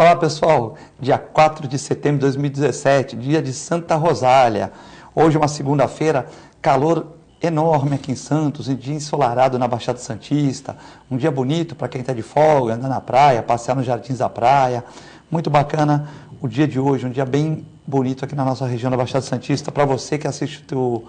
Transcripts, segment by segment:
Olá pessoal, dia 4 de setembro de 2017, dia de Santa Rosália. Hoje é uma segunda-feira, calor enorme aqui em Santos, um dia ensolarado na Baixada Santista, um dia bonito para quem está de folga, andar na praia, passear nos jardins da praia. Muito bacana o dia de hoje, um dia bem bonito aqui na nossa região da Baixada Santista. Para você que assiste o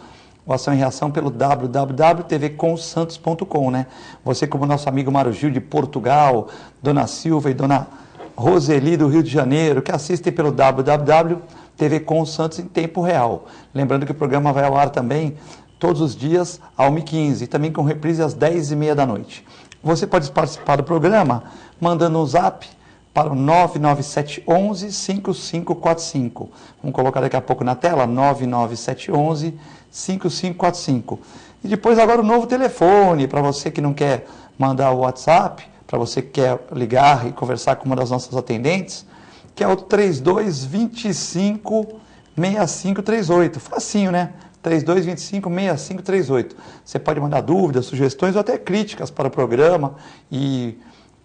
Ação e Reação pelo www.tvcomsantos.com, né? Você como nosso amigo Mário Gil de Portugal, Dona Silva e Dona Roseli do Rio de Janeiro, que assistem pelo www.tvcomsantos em tempo real. Lembrando que o programa vai ao ar também todos os dias às 1h15 e também com reprise às 10h30 da noite. Você pode participar do programa mandando um zap para o 99711 5545. Vamos colocar daqui a pouco na tela, 99711 5545. E depois agora o novo telefone, para você que não quer mandar o WhatsApp, para você que quer ligar e conversar com uma das nossas atendentes, que é o 3225 6538. Facinho, né? 3225 6538. Você pode mandar dúvidas, sugestões ou até críticas para o programa e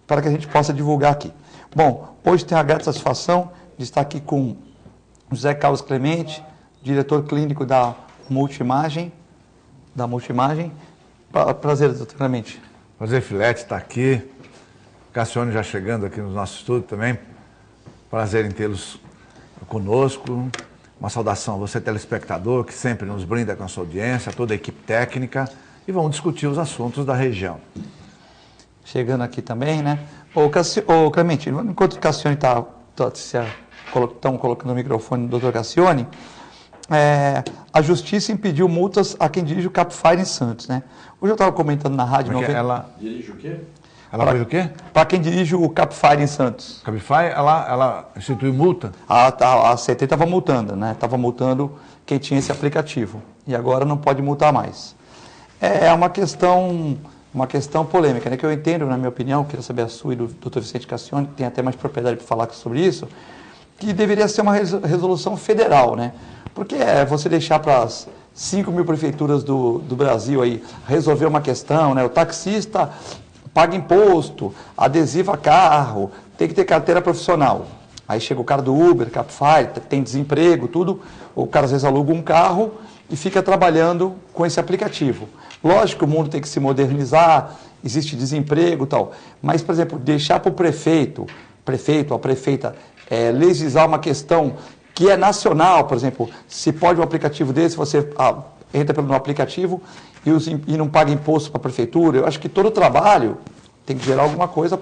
para que a gente possa divulgar aqui. Bom, hoje tenho a grata satisfação de estar aqui com José Carlos Clemente, diretor clínico da Multimagem. Prazer, doutor Clemente. Prazer, Filete, estar aqui. Cassione já chegando aqui no nosso estúdio também. Prazer em tê-los conosco. Uma saudação a você, telespectador, que sempre nos brinda com a sua audiência, a toda a equipe técnica. E vamos discutir os assuntos da região. Chegando aqui também, né? Ô Clemente, enquanto o Cassione estão colocando o microfone do doutor Cassione, a Justiça impediu multas a quem dirige o Capfire em Santos, né? Hoje eu estava comentando na rádio... Ela dirige o quê? Ela fez o quê? Para quem dirige o Capfire em Santos. Capfire, ela instituiu multa? A CT estava multando, né? Estava multando quem tinha esse aplicativo. E agora não pode multar mais. É uma questão polêmica, né? Que eu entendo, na minha opinião, queria saber a sua e do Dr. Vicente Cassione, que tem até mais propriedade para falar sobre isso, que deveria ser uma resolução federal, né? Porque você deixar para as 5 mil prefeituras do Brasil aí resolver uma questão, né? O taxista paga imposto, adesiva carro, tem que ter carteira profissional. Aí chega o cara do Uber, Capfire, tem desemprego, tudo. O cara às vezes aluga um carro e fica trabalhando com esse aplicativo. Lógico que o mundo tem que se modernizar, existe desemprego e tal. Mas, por exemplo, deixar para o prefeito, a prefeita, legislar uma questão que é nacional, por exemplo, se pode um aplicativo desse, você entra no aplicativo e não paga imposto para a prefeitura. Eu acho que todo trabalho tem que gerar alguma coisa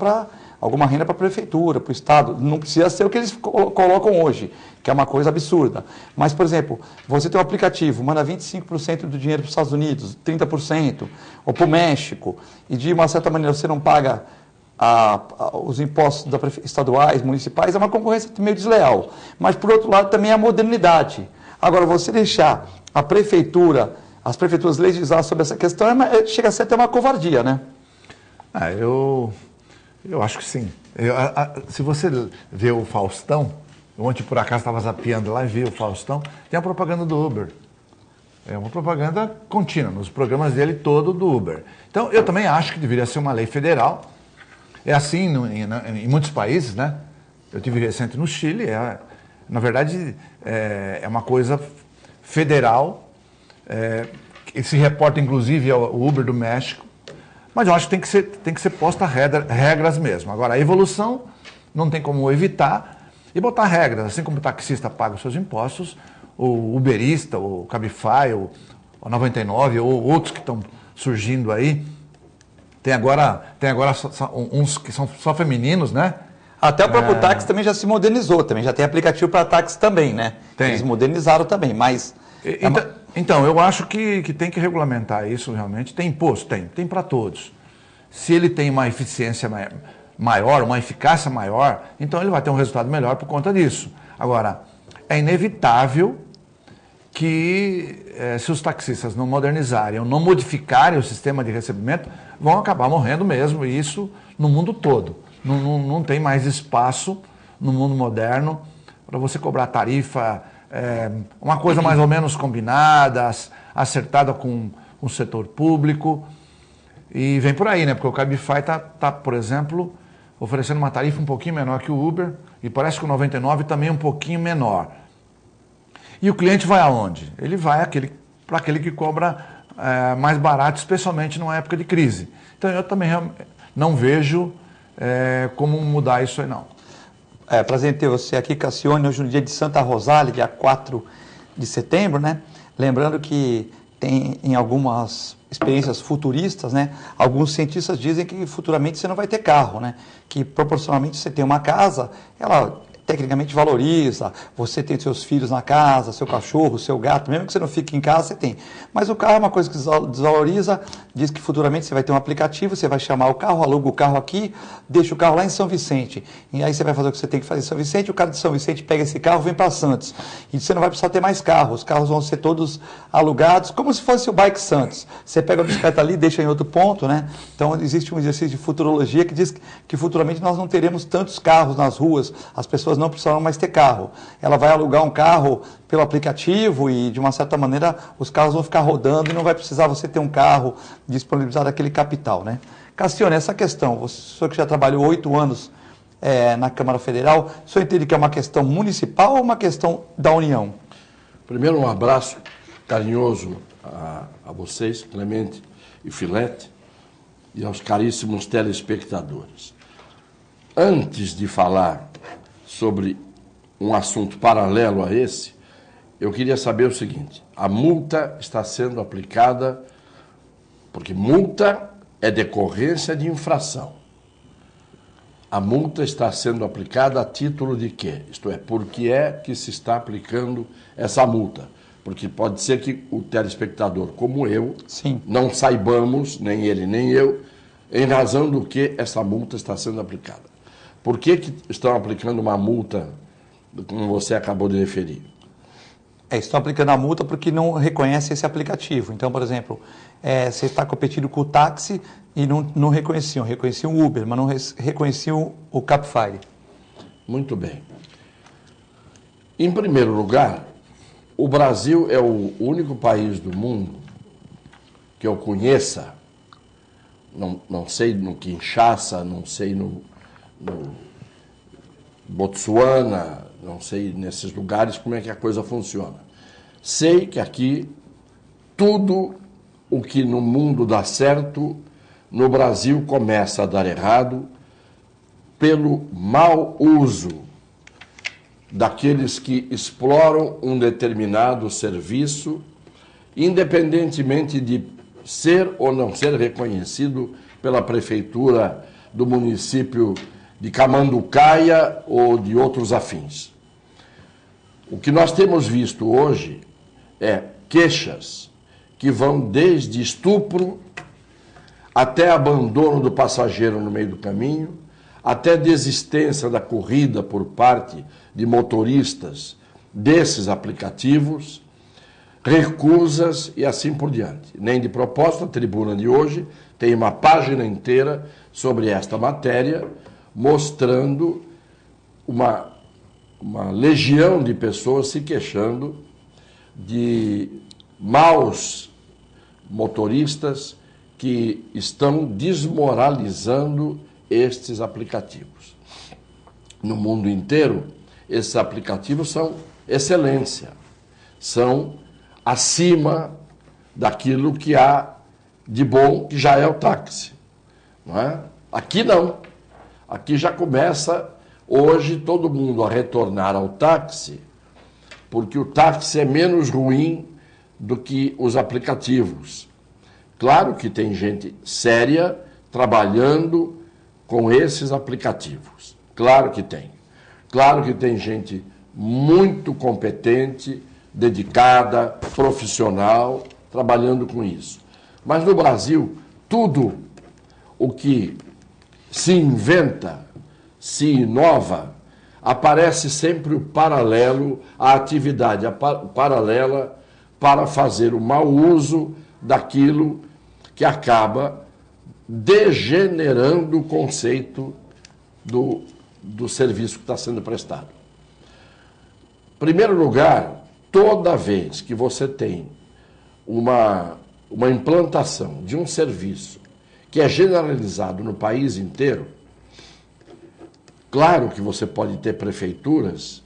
alguma renda para a prefeitura, para o Estado. Não precisa ser o que eles colocam hoje, que é uma coisa absurda. Mas, por exemplo, você tem um aplicativo, manda 25% do dinheiro para os Estados Unidos, 30%, ou para o México, e de uma certa maneira você não paga os impostos estaduais, municipais, é uma concorrência meio desleal. Mas, por outro lado, também é a modernidade. Agora, você deixar as prefeituras legislar sobre essa questão, chega a ser até uma covardia, né? Eu acho que sim. Se você vê o Faustão, ontem por acaso estava zapeando lá e vi o Faustão, tem a propaganda do Uber. É uma propaganda contínua, nos programas dele todo do Uber. Então, eu também acho que deveria ser uma lei federal. É assim em muitos países, né? Eu tive recente no Chile, na verdade, é uma coisa federal, que se reporta inclusive ao Uber do México, mas eu acho que tem que ser posta regras mesmo. Agora, a evolução não tem como evitar e botar regras, assim como o taxista paga os seus impostos, o uberista, o Cabify, o 99 ou outros que estão surgindo aí. Tem agora uns que são só femininos, né? Até o próprio táxi também já se modernizou, também já tem aplicativo para táxi também, né? Tem. Eles modernizaram também, mas... Então, eu acho que tem que regulamentar isso realmente. Tem imposto? Tem para todos. Se ele tem uma eficiência maior, uma eficácia maior, então ele vai ter um resultado melhor por conta disso. Agora, é inevitável que se os taxistas não modernizarem ou não modificarem o sistema de recebimento, vão acabar morrendo mesmo, e isso no mundo todo. Não tem mais espaço no mundo moderno para você cobrar tarifa, uma coisa mais ou menos combinada, acertada com o setor público, e vem por aí, né? Porque o Cabify tá, por exemplo, oferecendo uma tarifa um pouquinho menor que o Uber, e parece que o 99 também é um pouquinho menor. E o cliente vai aonde? Ele vai para aquele que cobra mais barato, especialmente numa época de crise. Então eu também não vejo como mudar isso aí não. Prazer em ter você aqui, Cassione, hoje no dia de Santa Rosália, dia 4 de setembro, né? Lembrando que tem em algumas experiências futuristas, né? Alguns cientistas dizem que futuramente você não vai ter carro, né? Que proporcionalmente você tem uma casa, ela tecnicamente valoriza, você tem seus filhos na casa, seu cachorro, seu gato, mesmo que você não fique em casa, você tem. Mas o carro é uma coisa que desvaloriza, diz que futuramente você vai ter um aplicativo, você vai chamar o carro, aluga o carro aqui, deixa o carro lá em São Vicente. E aí você vai fazer o que você tem que fazer em São Vicente, o cara de São Vicente pega esse carro e vem para Santos. E você não vai precisar ter mais carros, os carros vão ser todos alugados, como se fosse o Bike Santos. Você pega a bicicleta ali, deixa em outro ponto, né? Então existe um exercício de futurologia que diz que futuramente nós não teremos tantos carros nas ruas, as pessoas não precisarão mais ter carro. Ela vai alugar um carro pelo aplicativo e, de uma certa maneira, os carros vão ficar rodando e não vai precisar você ter um carro disponibilizado aquele capital, né? Cassione, essa questão, o senhor que já trabalhou 8 anos na Câmara Federal, o senhor entende que é uma questão municipal ou uma questão da União? Primeiro, um abraço carinhoso a vocês, Clemente e Filete, e aos caríssimos telespectadores. Antes de falar sobre um assunto paralelo a esse, eu queria saber o seguinte: a multa está sendo aplicada, porque multa é decorrência de infração. A multa está sendo aplicada a título de quê? Isto é, por que é que se está aplicando essa multa? Porque pode ser que o telespectador, como eu, Sim, não saibamos, nem ele nem eu, em razão do que essa multa está sendo aplicada. Por que estão aplicando uma multa, como você acabou de referir? Estão aplicando a multa porque não reconhece esse aplicativo. Então, por exemplo, você está competindo com o táxi e não reconheciam o Uber, mas não reconheciam o Cabify. Muito bem. Em primeiro lugar, o Brasil é o único país do mundo que eu conheça, não sei no Kinshasa, não sei no Botsuana, não sei nesses lugares como é que a coisa funciona. Sei que aqui tudo o que no mundo dá certo, no Brasil começa a dar errado pelo mau uso daqueles que exploram um determinado serviço, independentemente de ser ou não ser reconhecido pela prefeitura do município de Camanducaia ou de outros afins. O que nós temos visto hoje é queixas que vão desde estupro até abandono do passageiro no meio do caminho, até desistência da corrida por parte de motoristas desses aplicativos, recusas e assim por diante. Nem de propósito, a tribuna de hoje tem uma página inteira sobre esta matéria, mostrando uma legião de pessoas se queixando de maus motoristas que estão desmoralizando estes aplicativos. No mundo inteiro, esses aplicativos são excelência, são acima daquilo que há de bom, que já é o táxi. Não é? Aqui não. Aqui já começa hoje todo mundo a retornar ao táxi, porque o táxi é menos ruim do que os aplicativos. Claro que tem gente séria trabalhando com esses aplicativos. Claro que tem. Claro que tem gente muito competente, dedicada, profissional, trabalhando com isso. Mas no Brasil, tudo o que se inventa, se inova, aparece sempre o paralelo, a atividade paralela para fazer o mau uso daquilo que acaba degenerando o conceito do serviço que está sendo prestado. Em primeiro lugar, toda vez que você tem uma implantação de um serviço que é generalizado no país inteiro, Claro que você pode ter prefeituras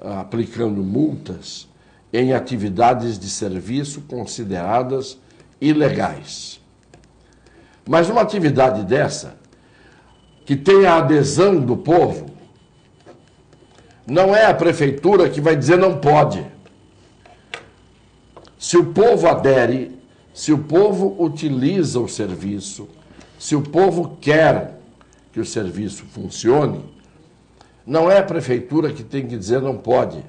aplicando multas em atividades de serviço consideradas ilegais. Mas uma atividade dessa, que tem a adesão do povo, não é a prefeitura que vai dizer não pode. Se o povo adere, se o povo utiliza o serviço, se o povo quer que o serviço funcione, não é a prefeitura que tem que dizer não pode.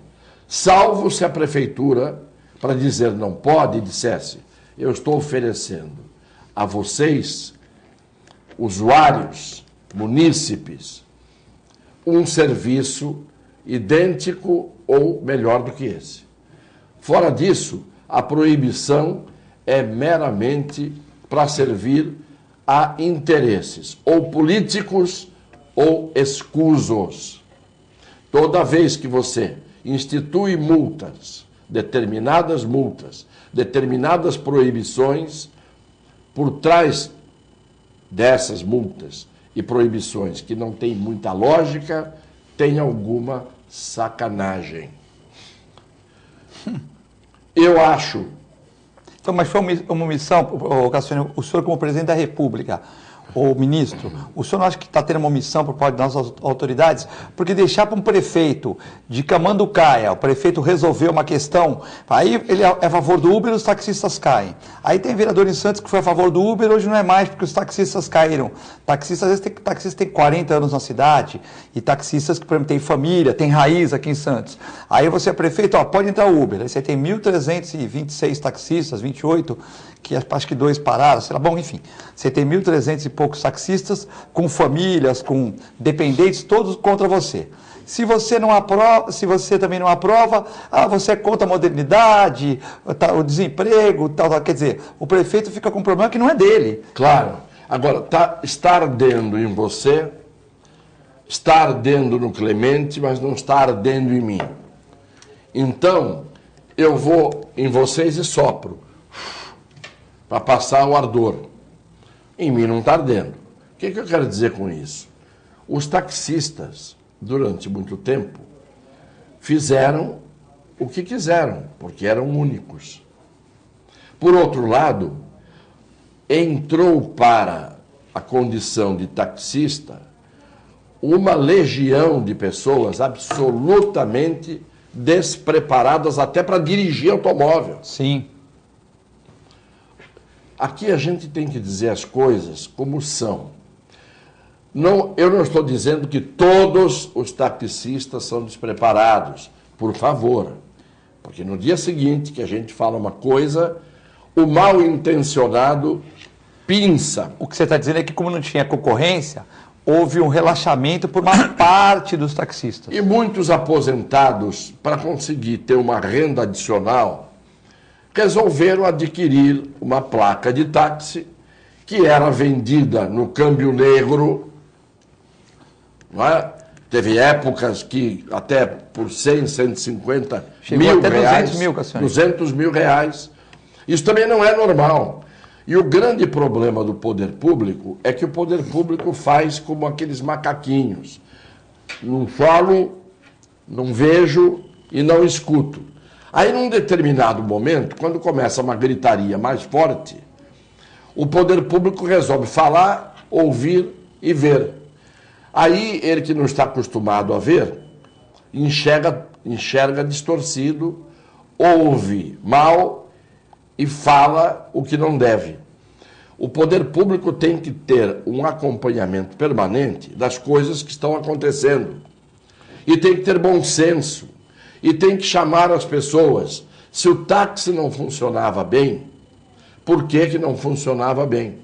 Salvo se a prefeitura, para dizer não pode, dissesse: eu estou oferecendo a vocês, usuários, munícipes, um serviço idêntico ou melhor do que esse. Fora disso, a proibição é meramente para servir a interesses ou políticos ou escusos. Toda vez que você institui multas, determinadas proibições, por trás dessas multas e proibições que não tem muita lógica, tem alguma sacanagem. Eu acho. Então, mas foi uma omissão, Cassiano, o senhor como presidente da República, o ministro, o senhor não acha que está tendo uma omissão por parte das nossas autoridades? Porque deixar para um prefeito de Camanducaia, o prefeito resolver uma questão, aí ele é a favor do Uber e os taxistas caem. Aí tem vereador em Santos que foi a favor do Uber, hoje não é mais porque os taxistas caíram. Taxistas, às vezes, taxistas têm 40 anos na cidade e taxistas que, por exemplo, têm família, têm raiz aqui em Santos. Aí você é prefeito, ó, pode entrar o Uber. Aí você tem 1.326 taxistas, 28, que acho que 2 pararam, sei lá, bom, enfim. Você tem 1.300 e poucos taxistas com famílias, com dependentes, todos contra você. Se você não aprova, se você também não aprova, você é contra a modernidade, o desemprego, tal, quer dizer, o prefeito fica com um problema que não é dele. Claro. Agora, está ardendo em você, está ardendo no Clemente, mas não está ardendo em mim. Então, eu vou em vocês e sopro para passar o ardor. Em mim não está ardendo. O que eu quero dizer com isso? Os taxistas, durante muito tempo, fizeram o que quiseram, porque eram únicos. Por outro lado, entrou para a condição de taxista uma legião de pessoas absolutamente despreparadas até para dirigir automóvel. Sim. Aqui a gente tem que dizer as coisas como são. Eu não estou dizendo que todos os taxistas são despreparados, por favor. Porque no dia seguinte que a gente fala uma coisa, o mal intencionado pinça. O que você está dizendo é que, como não tinha concorrência, houve um relaxamento por uma parte dos taxistas. E muitos aposentados, para conseguir ter uma renda adicional, resolveram adquirir uma placa de táxi que era vendida no câmbio negro. Não é? Teve épocas que até por 100, 150 Chegou mil até reais, 200 mil, Cassiano. 200 mil reais. Isso também não é normal. E o grande problema do poder público é que o poder público faz como aqueles macaquinhos. Não falo, não vejo e não escuto. Aí, num determinado momento, quando começa uma gritaria mais forte, o poder público resolve falar, ouvir e ver. Aí, ele que não está acostumado a ver, enxerga distorcido, ouve mal e fala o que não deve. O poder público tem que ter um acompanhamento permanente das coisas que estão acontecendo. E tem que ter bom senso. E tem que chamar as pessoas. Se o táxi não funcionava bem, por que não funcionava bem?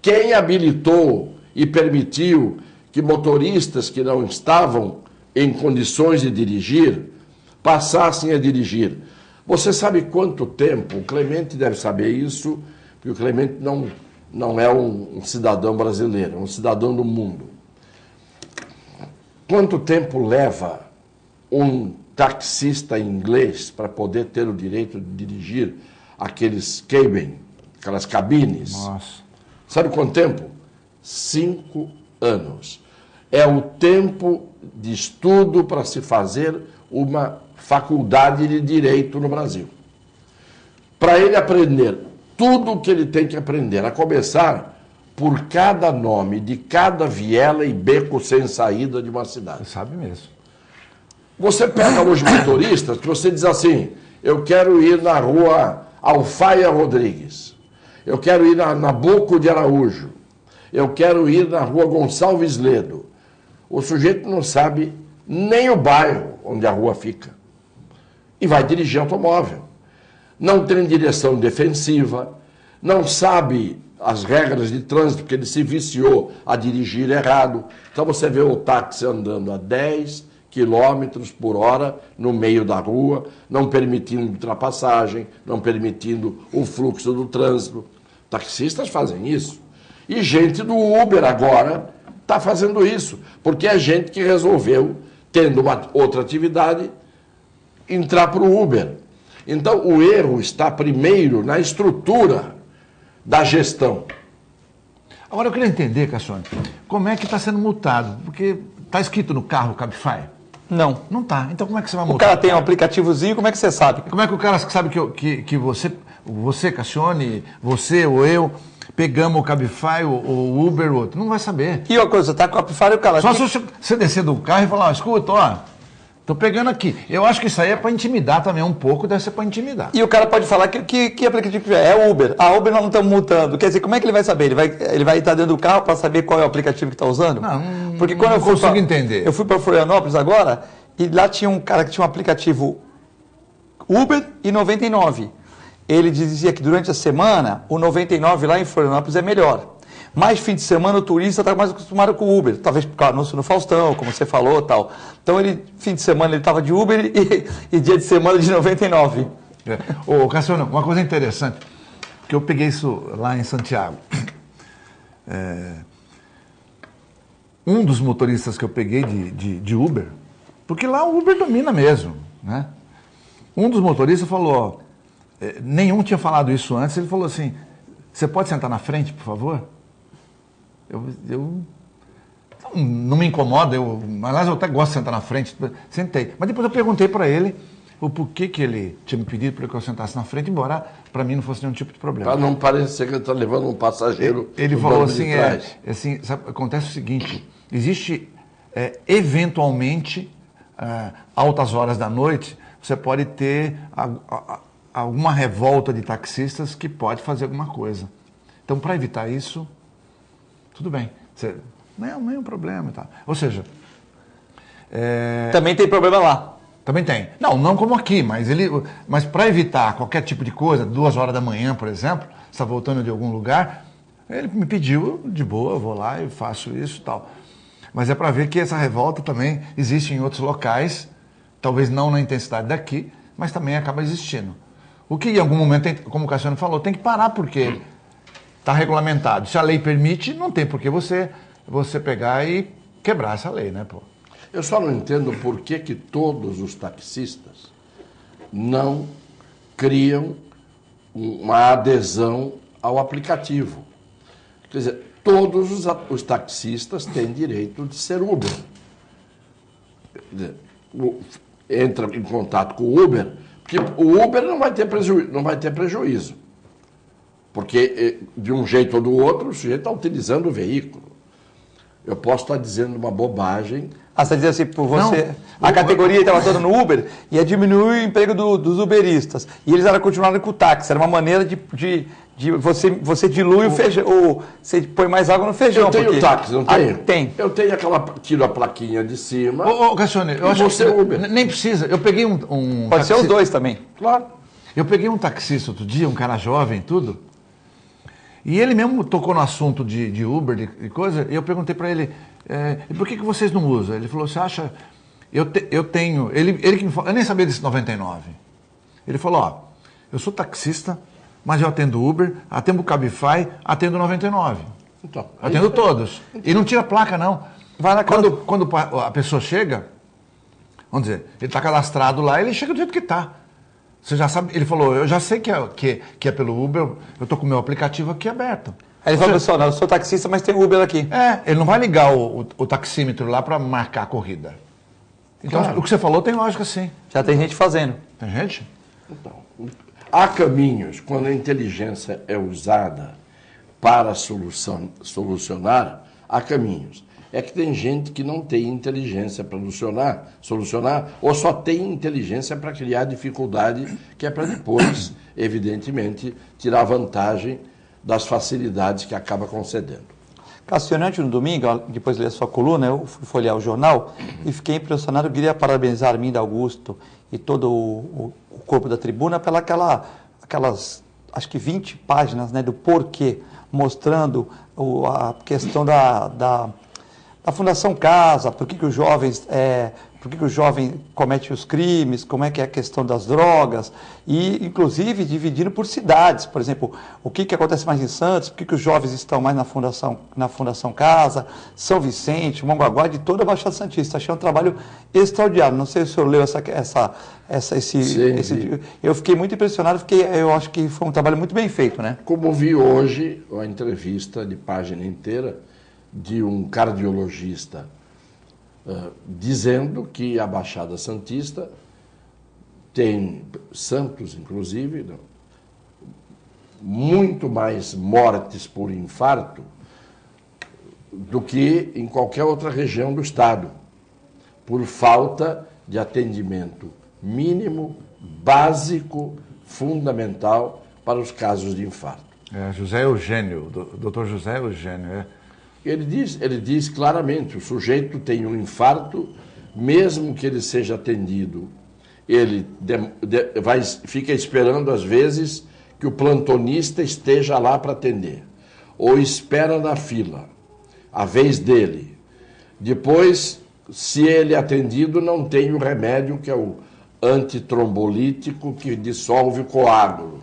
Quem habilitou e permitiu que motoristas que não estavam em condições de dirigir passassem a dirigir? Você sabe quanto tempo? O Clemente deve saber isso, porque o Clemente não é um cidadão brasileiro, é um cidadão do mundo. Quanto tempo leva um taxista inglês para poder ter o direito de dirigir aqueles aquelas cabines? Nossa. Sabe quanto tempo? 5 anos. é o tempo de estudo para se fazer uma faculdade de direito no Brasil. Para ele aprender tudo o que ele tem que aprender, a começar por cada nome de cada viela e beco sem saída de uma cidade. Você sabe mesmo. Você pega os motoristas que você diz assim, eu quero ir na rua Alfaia Rodrigues, eu quero ir na Nabuco de Araújo, eu quero ir na rua Gonçalves Ledo. O sujeito não sabe nem o bairro onde a rua fica e vai dirigir automóvel. Não tem direção defensiva, não sabe as regras de trânsito, porque ele se viciou a dirigir errado. Então você vê o táxi andando a 10 quilômetros por hora no meio da rua, não permitindo ultrapassagem, não permitindo o fluxo do trânsito. Taxistas fazem isso. E gente do Uber agora está fazendo isso, porque é gente que resolveu, tendo uma outra atividade, entrar para o Uber. Então o erro está primeiro na estrutura da gestão. Agora eu queria entender, Cassione, como é que está sendo multado? Porque está escrito no carro Cabify? Não. Não está. Então como é que você vai O multar? cara tem um aplicativozinho, como é que você sabe? Como é que o cara sabe que você, Cassione, você ou eu, pegamos o Cabify, o Uber, o outro? Não vai saber. E uma coisa, você tá com a Cabify e o cara... Só se você descer do carro e falar, ó, escuta, ó, tô pegando aqui. Eu acho que isso aí é para intimidar também um pouco, deve ser para intimidar. E o cara pode falar que aplicativo que é o Uber. A Uber nós não estamos multando. Quer dizer, como é que ele vai saber? Ele vai estar dentro do carro para saber qual é o aplicativo que está usando? Não, porque quando não eu fui consigo entender. Eu fui para Florianópolis agora e lá tinha um cara que tinha um aplicativo Uber e 99. Ele dizia que durante a semana o 99 lá em Florianópolis é melhor. Mas fim de semana o turista está mais acostumado com o Uber. Talvez por causa do anúncio no Faustão, como você falou, tal. Então fim de semana ele estava de Uber e dia de semana de 99. Ô, Cassiano, uma coisa interessante, que eu peguei isso lá em Santiago. Um dos motoristas que eu peguei de Uber, porque lá o Uber domina mesmo, né? Um dos motoristas falou, nenhum tinha falado isso antes, ele falou assim, você pode sentar na frente, por favor? Eu não me incomoda, aliás, eu até gosto de sentar na frente, sentei. Mas depois eu perguntei para ele o porquê que ele tinha me pedido para que eu sentasse na frente, embora para mim não fosse nenhum tipo de problema. Para não parecer que ele está levando um passageiro. Ele falou assim, sabe, acontece o seguinte, existe eventualmente, altas horas da noite, você pode ter alguma revolta de taxistas que pode fazer alguma coisa. Então, para evitar isso, tudo bem. Não é um problema e tal. Ou seja... Também tem problema lá. Também tem. Não como aqui, mas para evitar qualquer tipo de coisa, 2 horas da manhã, por exemplo, você está voltando de algum lugar, ele me pediu, de boa, eu vou lá e faço isso e tal. Mas é para ver que essa revolta também existe em outros locais, talvez não na intensidade daqui, mas também acaba existindo. O que em algum momento, como o Cassiano falou, tem que parar, porque está regulamentado. Se a lei permite, não tem por que você pegar e quebrar essa lei, né, pô? Eu só não entendo por que todos os taxistas não criam uma adesão ao aplicativo. Quer dizer, todos os taxistas têm direito de ser Uber. Quer dizer, entra em contato com o Uber, porque o Uber não vai ter prejuízo. Porque, de um jeito ou do outro, o sujeito está utilizando o veículo. Eu posso estar dizendo uma bobagem. Você está dizendo assim, por você, a categoria estava toda no Uber, ia diminuir o emprego dos uberistas. E eles eram continuando com o táxi. Era uma maneira de você dilui o feijão, ou você põe mais água no feijão. Eu tenho táxi, não tenho? Tem. Eu tenho tiro a plaquinha de cima. Ô, Cassione, eu acho que Uber. Nem precisa. Eu peguei um Pode ser os dois também. Claro. Eu peguei um taxista outro dia, um cara jovem e tudo, e ele mesmo tocou no assunto de Uber, de coisa, e eu perguntei para ele, e por que vocês não usam? Ele falou, você acha, eu tenho, ele que me falou, eu nem sabia desse 99. Ele falou, ó, eu sou taxista, mas eu atendo Uber, atendo Cabify, atendo 99. Então, atendo todos. E não tira placa, não. Vai na quando a pessoa chega, vamos dizer, ele está cadastrado lá, ele chega do jeito que está. Você já sabe, ele falou, eu já sei que é pelo Uber, eu estou com o meu aplicativo aqui aberto. Aí ele fala, pessoal, não, eu sou taxista, mas tem Uber aqui. Ele não vai ligar o taxímetro lá para marcar a corrida. Então, Claro. o que você falou tem lógica, sim. Já tem gente fazendo. Tem gente? Então, há caminhos, quando a inteligência é usada para solucionar, há caminhos. É que tem gente que não tem inteligência para solucionar, ou só tem inteligência para criar dificuldade, que é para depois, evidentemente, tirar vantagem das facilidades que acaba concedendo. Cassiano, no domingo, depois de ler a sua coluna, eu fui folhear o jornal e fiquei impressionado. Eu queria parabenizar Armindo Augusto e todo o corpo da tribuna aquelas, acho que 20 páginas, né, do porquê, mostrando a questão da Fundação Casa, por que o jovem comete os crimes, como é que é a questão das drogas, e inclusive dividindo por cidades, por exemplo, o que acontece mais em Santos, por que os jovens estão mais na Fundação Casa, São Vicente, Mongaguá, de toda a Baixada Santista. Achei um trabalho extraordinário. Não sei se o senhor leu eu fiquei muito impressionado, eu acho que foi um trabalho muito bem feito, né? Como vi hoje a entrevista de página inteira de um cardiologista dizendo que a Baixada Santista tem, Santos inclusive, muito mais mortes por infarto do que em qualquer outra região do estado, por falta de atendimento mínimo, básico, fundamental para os casos de infarto. José Eugênio, doutor José Eugênio, Ele diz claramente, o sujeito tem um infarto, mesmo que ele seja atendido, ele fica esperando, às vezes, que o plantonista esteja lá para atender, ou espera na fila, a vez dele. Depois, se ele é atendido, não tem o remédio, que é o antitrombolítico, que dissolve o coágulo.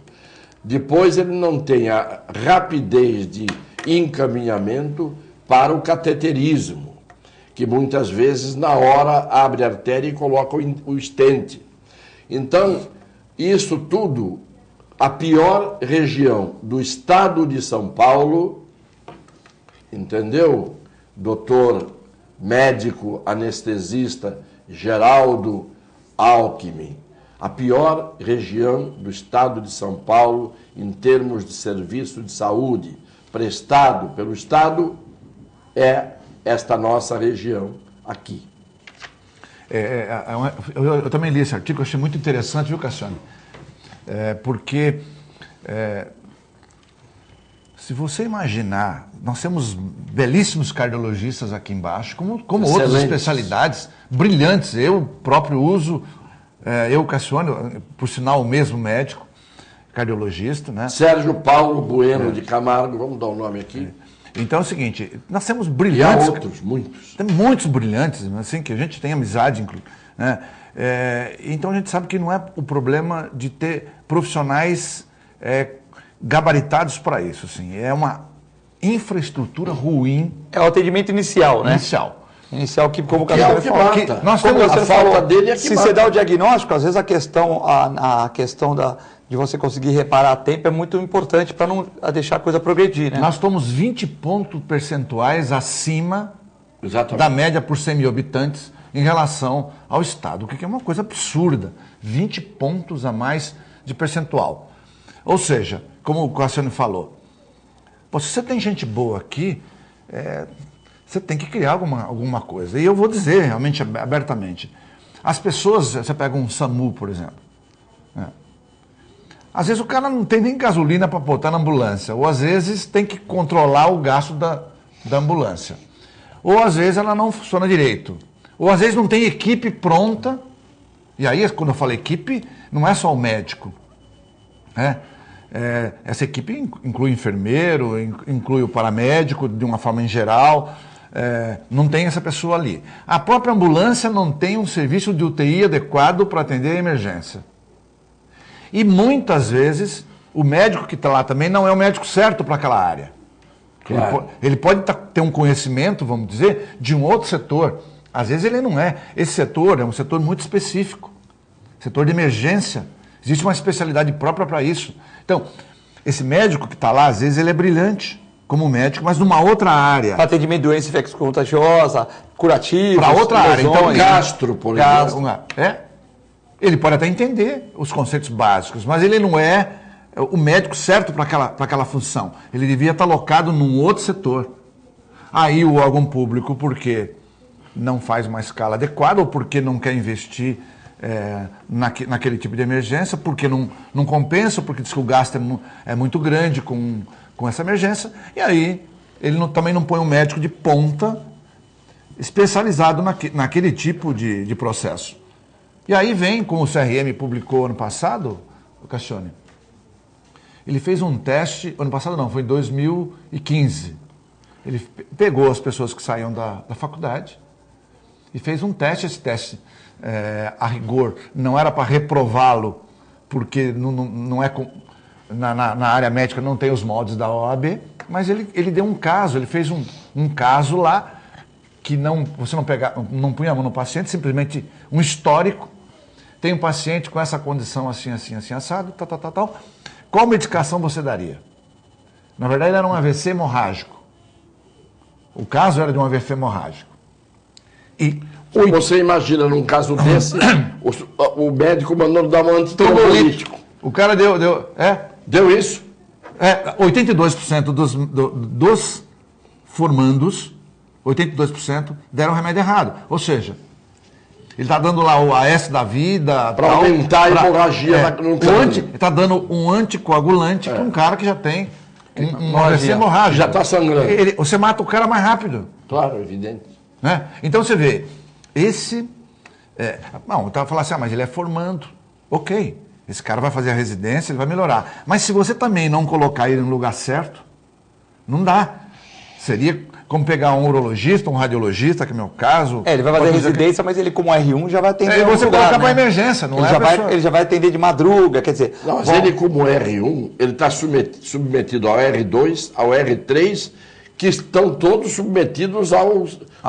Depois, ele não tem a rapidez de encaminhamento para o cateterismo, que muitas vezes na hora abre a artéria e coloca o estente. Então, isso tudo, a pior região do estado de São Paulo, entendeu? Doutor médico anestesista Geraldo Alckmin, a pior região do estado de São Paulo em termos de serviço de saúde prestado pelo Estado é esta nossa região aqui. Eu também li esse artigo, achei muito interessante, viu, Cassiano? Porque se você imaginar, nós temos belíssimos cardiologistas aqui embaixo, como outras especialidades brilhantes. Eu próprio uso, Cassiano, por sinal, o mesmo médico, cardiologista, né? Sérgio Paulo Bueno de Camargo, vamos dar o nome aqui. Então é o seguinte, nós temos brilhantes... E há outros, muitos. Tem muitos brilhantes, assim, que a gente tem amizade, né? Então a gente sabe que não é o problema de ter profissionais gabaritados para isso, assim. É uma infraestrutura ruim. É o atendimento inicial, né? Inicial que, como o Cassiano falou, nós temos a falta dele é que se você dá o diagnóstico, às vezes a questão de você conseguir reparar a tempo é muito importante para não deixar a coisa progredir, né? Nós estamos 20 pontos percentuais acima da média por 100 mil habitantes em relação ao Estado, o que é uma coisa absurda. 20 pontos a mais de percentual. Ou seja, como o Cassiano falou, se você tem gente boa aqui, você tem que criar alguma coisa. E eu vou dizer realmente abertamente, as pessoas, você pega um SAMU, por exemplo, às vezes o cara não tem nem gasolina para botar na ambulância, ou às vezes tem que controlar o gasto da ambulância, ou às vezes ela não funciona direito, ou às vezes não tem equipe pronta, e aí quando eu falo equipe, não é só o médico, essa equipe inclui o enfermeiro, inclui o paramédico de uma forma em geral, não tem essa pessoa ali. A própria ambulância não tem um serviço de UTI adequado para atender a emergência. E muitas vezes o médico que está lá também não é o médico certo para aquela área. Claro. Ele pode ter um conhecimento, vamos dizer, de um outro setor. Às vezes ele não é. Esse setor é um setor muito específico. Setor de emergência. Existe uma especialidade própria para isso. Então, esse médico que está lá, às vezes ele é brilhante. como médico, mas numa outra área. Para atendimento de doença infecto-contagiosa, curativo. Para outra área. Então, gastro, por exemplo. Ele pode até entender os conceitos básicos, mas ele não é o médico certo para aquela função. Ele devia estar alocado num outro setor. Aí o órgão público, porque não faz uma escala adequada, ou porque não quer investir naquele tipo de emergência, porque não compensa, porque diz que o gasto é muito grande com essa emergência, e aí ele também não põe um médico de ponta especializado naquele tipo de processo. E aí vem, como o CRM publicou ano passado, o Cassione, ele fez um teste, ano passado não, foi em 2015. Ele pegou as pessoas que saíam da faculdade e fez um teste. Esse teste, a rigor, não era para reprová-lo, porque não é na área médica não tem os moldes da OAB, mas ele deu um caso, ele fez um caso lá que você não punha a mão no paciente, simplesmente um histórico. Tem um paciente com essa condição assim, assim, assim, assado, tal. Qual medicação você daria? Na verdade, era um AVC hemorrágico. O caso era de um AVC hemorrágico. E você imagina, num caso desse, o médico mandou dar um antitrombolítico. O cara deu Deu isso? 82% dos formandos, 82% deram remédio errado. Ou seja, ele está dando lá o AS da vida... Para aumentar a hemorragia no crânio. Ele está dando um anticoagulante para um cara que já tem um AVC hemorrágico. Já está sangrando. Você mata o cara mais rápido. Claro, evidente. Né? Então você vê, eu estava falando assim, mas ele é formando. Ok, esse cara vai fazer a residência, ele vai melhorar. Mas se você também não colocar ele no lugar certo, não dá. Seria como pegar um urologista, um radiologista, que é o meu caso. Ele vai fazer residência, mas ele como R1 já vai atender você colocar para emergência, não ele já vai atender de madruga, quer dizer... Não, mas ele como R1, ele está submetido ao R2, ao R3, que estão todos submetidos ao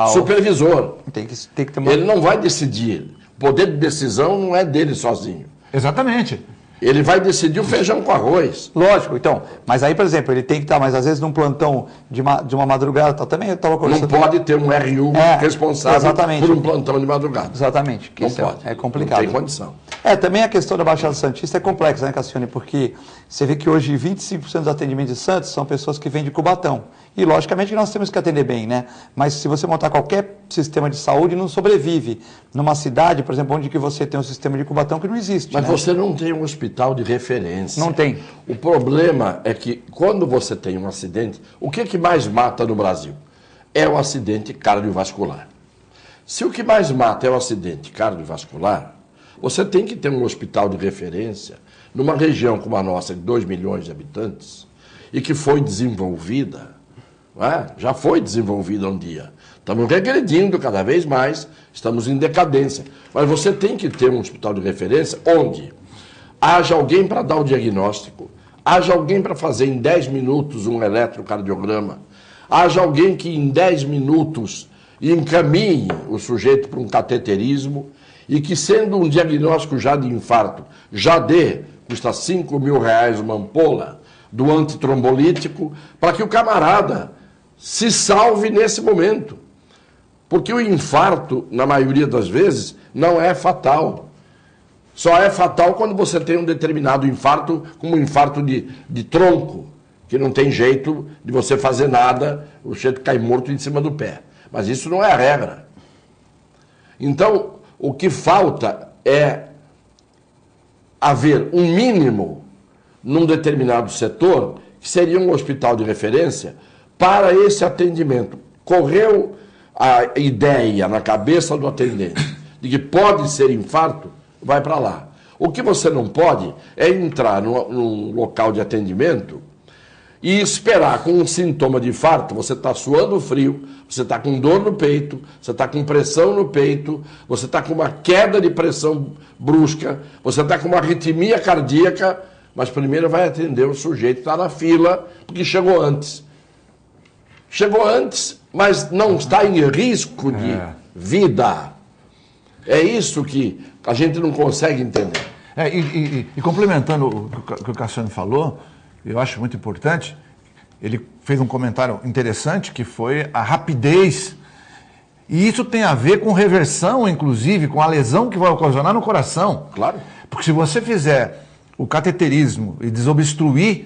supervisor. Tem que ter uma... Ele não vai decidir. O poder de decisão não é dele sozinho. Exatamente. Ele vai decidir o feijão com arroz. Lógico, então. Mas aí, por exemplo, ele tem que estar, mas às vezes num plantão de uma madrugada, também eu estava conversando... Não pode ter um RU responsável por um plantão de madrugada. Exatamente. Não pode. É complicado. Não tem condição. Também a questão da Baixada Santista é complexa, né, Cassione? Porque você vê que hoje 25% dos atendimentos de Santos são pessoas que vêm de Cubatão. E, logicamente, nós temos que atender bem, né? Mas se você montar qualquer sistema de saúde, não sobrevive. Numa cidade, por exemplo, onde que você tem um sistema de Cubatão que não existe. Mas né? você não tem um hospital de referência. Não tem. O problema é que, quando você tem um acidente, o que mais mata no Brasil? É o acidente cardiovascular. Se o que mais mata é o acidente cardiovascular, você tem que ter um hospital de referência numa região como a nossa, de 2 milhões de habitantes, e que foi desenvolvida, não é? Já foi desenvolvida um dia. Estamos regredindo cada vez mais, estamos em decadência. Mas você tem que ter um hospital de referência onde haja alguém para dar o diagnóstico, haja alguém para fazer em 10 minutos um eletrocardiograma, haja alguém que em 10 minutos encaminhe o sujeito para um cateterismo e que, sendo um diagnóstico já de infarto, custa R$5.000 uma ampola do antitrombolítico, para que o camarada se salve nesse momento. Porque o infarto, na maioria das vezes, não é fatal. Só é fatal quando você tem um determinado infarto, como um infarto de tronco, que não tem jeito de você fazer nada, o sujeito cai morto em cima do pé. Mas isso não é a regra. Então, o que falta é haver um mínimo num determinado setor, que seria um hospital de referência, para esse atendimento. Correu a ideia na cabeça do atendente de que pode ser infarto, vai para lá. O que você não pode é entrar num local de atendimento e esperar com um sintoma de infarto, você está suando frio, você está com dor no peito, você está com pressão no peito, você está com uma queda de pressão brusca, você está com uma arritmia cardíaca, mas primeiro vai atender o sujeito que está na fila, porque chegou antes. Chegou antes, mas não está em risco de vida. É isso que a gente não consegue entender. E complementando o que o Cassiano falou, eu acho muito importante, ele fez um comentário interessante, que foi a rapidez. E isso tem a ver com reversão, inclusive, com a lesão que vai ocasionar no coração. Claro. Porque se você fizer o cateterismo e desobstruir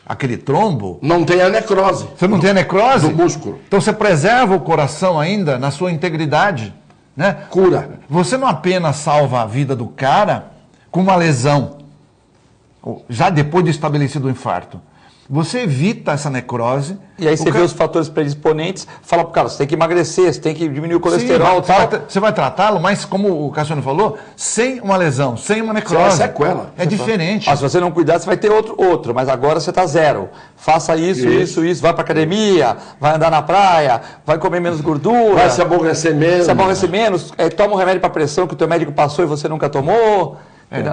aquele trombo... Não tem a necrose. Você não tem a necrose? Do músculo. Então você preserva o coração ainda na sua integridade, né? Cura. Você não apenas salva a vida do cara com uma lesão, já depois de estabelecido o infarto. Você evita essa necrose. E aí você vê os fatores predisponentes, fala pro cara, você tem que emagrecer, você tem que diminuir o colesterol e tal. Você vai tratá-lo, mas como o Cassiano falou, sem uma lesão, sem uma necrose. Sem sequela. É diferente. Se você não cuidar, você vai ter outro, mas agora você está zero. Faça isso, vai para academia, vai andar na praia, vai comer menos gordura. Vai se aborrecer menos. Se aborrecer menos, toma um remédio para pressão que o teu médico passou e você nunca tomou.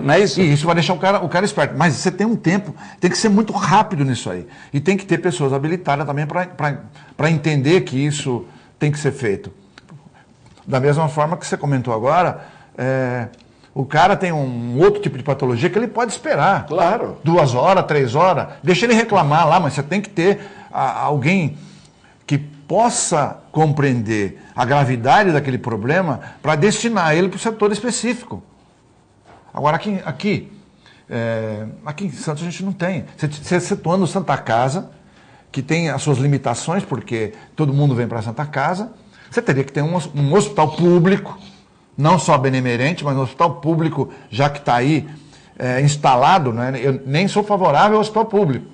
Não é isso? E isso vai deixar o cara esperto. Mas você tem um tempo, tem que ser muito rápido nisso aí. E tem que ter pessoas habilitadas também para entender que isso tem que ser feito. Da mesma forma que você comentou agora, o cara tem um outro tipo de patologia que ele pode esperar. Claro. 2 horas, 3 horas. Deixa ele reclamar lá, mas você tem que ter alguém que possa compreender a gravidade daquele problema para destinar ele para o setor específico. Agora, aqui em Santos a gente não tem. Você situando Santa Casa, que tem as suas limitações, porque todo mundo vem para a Santa Casa, você teria que ter um hospital público, não só benemerente, mas um hospital público, já que está aí instalado, né? Eu nem sou favorável ao hospital público.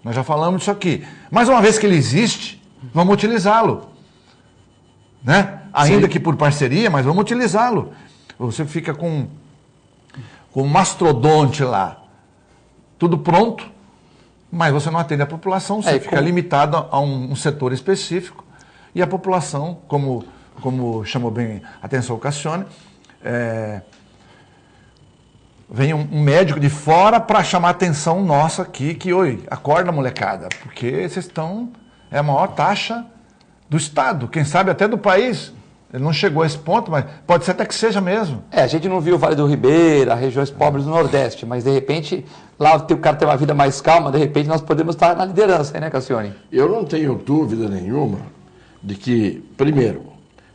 Nós já falamos disso aqui. Mas uma vez que ele existe, vamos utilizá-lo. Né? Ainda que por parceria, mas vamos utilizá-lo. Você fica com um mastrodonte lá, tudo pronto, mas você não atende a população, você fica limitado a um setor específico, e a população, como chamou bem a atenção o Cassione, vem um médico de fora para chamar a atenção nossa aqui, que, acorda molecada, porque vocês estão, é a maior taxa do Estado, quem sabe até do país. Ele não chegou a esse ponto, mas pode ser até que seja mesmo. A gente não viu o Vale do Ribeira, regiões pobres do Nordeste, mas de repente, lá o cara tem uma vida mais calma, de repente nós podemos estar na liderança, né, Cassione? Eu não tenho dúvida nenhuma de que, primeiro,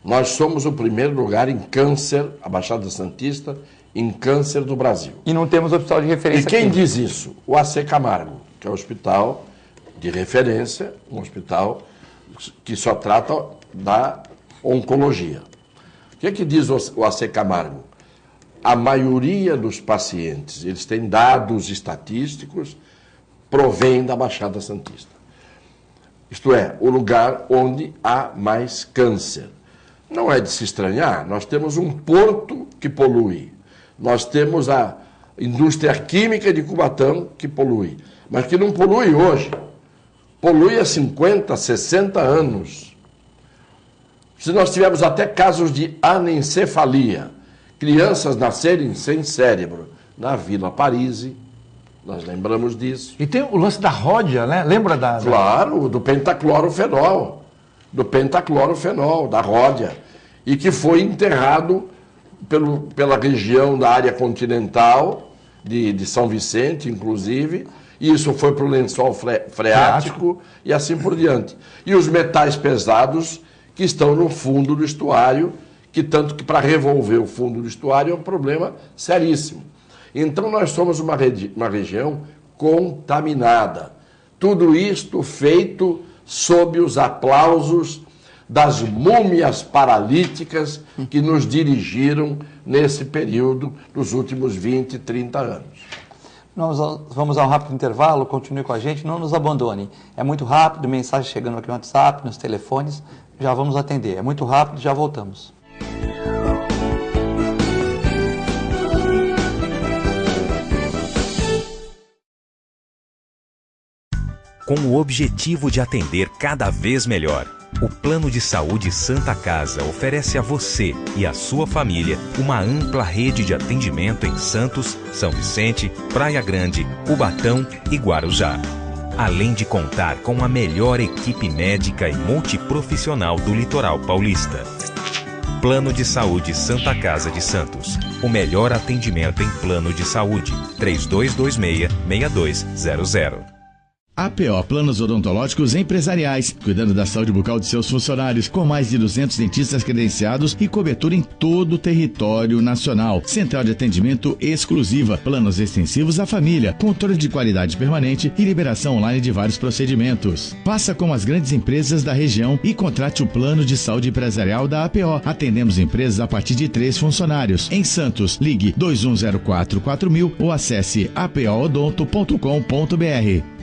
nós somos o primeiro lugar em câncer, a Baixada Santista, em câncer do Brasil. E não temos hospital de referência. E quem diz isso? O AC Camargo, que é o hospital de referência, um hospital que só trata da oncologia. O que diz o AC Camargo? A maioria dos pacientes, eles têm dados estatísticos, provém da Baixada Santista. Isto é, o lugar onde há mais câncer. Não é de se estranhar, nós temos um porto que polui, nós temos a indústria química de Cubatão que polui, mas que não polui hoje, polui há 50, 60 anos. Se nós tivermos até casos de anencefalia, crianças nascerem sem cérebro, na Vila Parise, nós lembramos disso. E tem o lance da ródia, né? Lembra da... Claro, do pentaclorofenol, da ródia, e que foi enterrado pela região da área continental, de São Vicente, inclusive, e isso foi para o lençol freático e assim por diante. E os metais pesados que estão no fundo do estuário, tanto que para revolver o fundo do estuário é um problema seríssimo. Então nós somos uma região contaminada. Tudo isto feito sob os aplausos das múmias paralíticas que nos dirigiram nesse período dos últimos 20, 30 anos. Nós vamos a um rápido intervalo, continue com a gente, não nos abandone. É muito rápido, mensagem chegando aqui no WhatsApp, nos telefones, já vamos atender. É muito rápido, já voltamos. Com o objetivo de atender cada vez melhor, o Plano de Saúde Santa Casa oferece a você e a sua família uma ampla rede de atendimento em Santos, São Vicente, Praia Grande, Cubatão e Guarujá. Além de contar com a melhor equipe médica e multiprofissional do litoral paulista. Plano de Saúde Santa Casa de Santos. O melhor atendimento em plano de saúde. 3226-6200. APO Planos Odontológicos Empresariais, cuidando da saúde bucal de seus funcionários, com mais de 200 dentistas credenciados e cobertura em todo o território nacional. Central de atendimento exclusiva, planos extensivos à família, controle de qualidade permanente e liberação online de vários procedimentos. Faça como as grandes empresas da região e contrate o plano de saúde empresarial da APO. Atendemos empresas a partir de 3 funcionários. Em Santos, ligue 2104-4000 ou acesse apoodonto.com.br.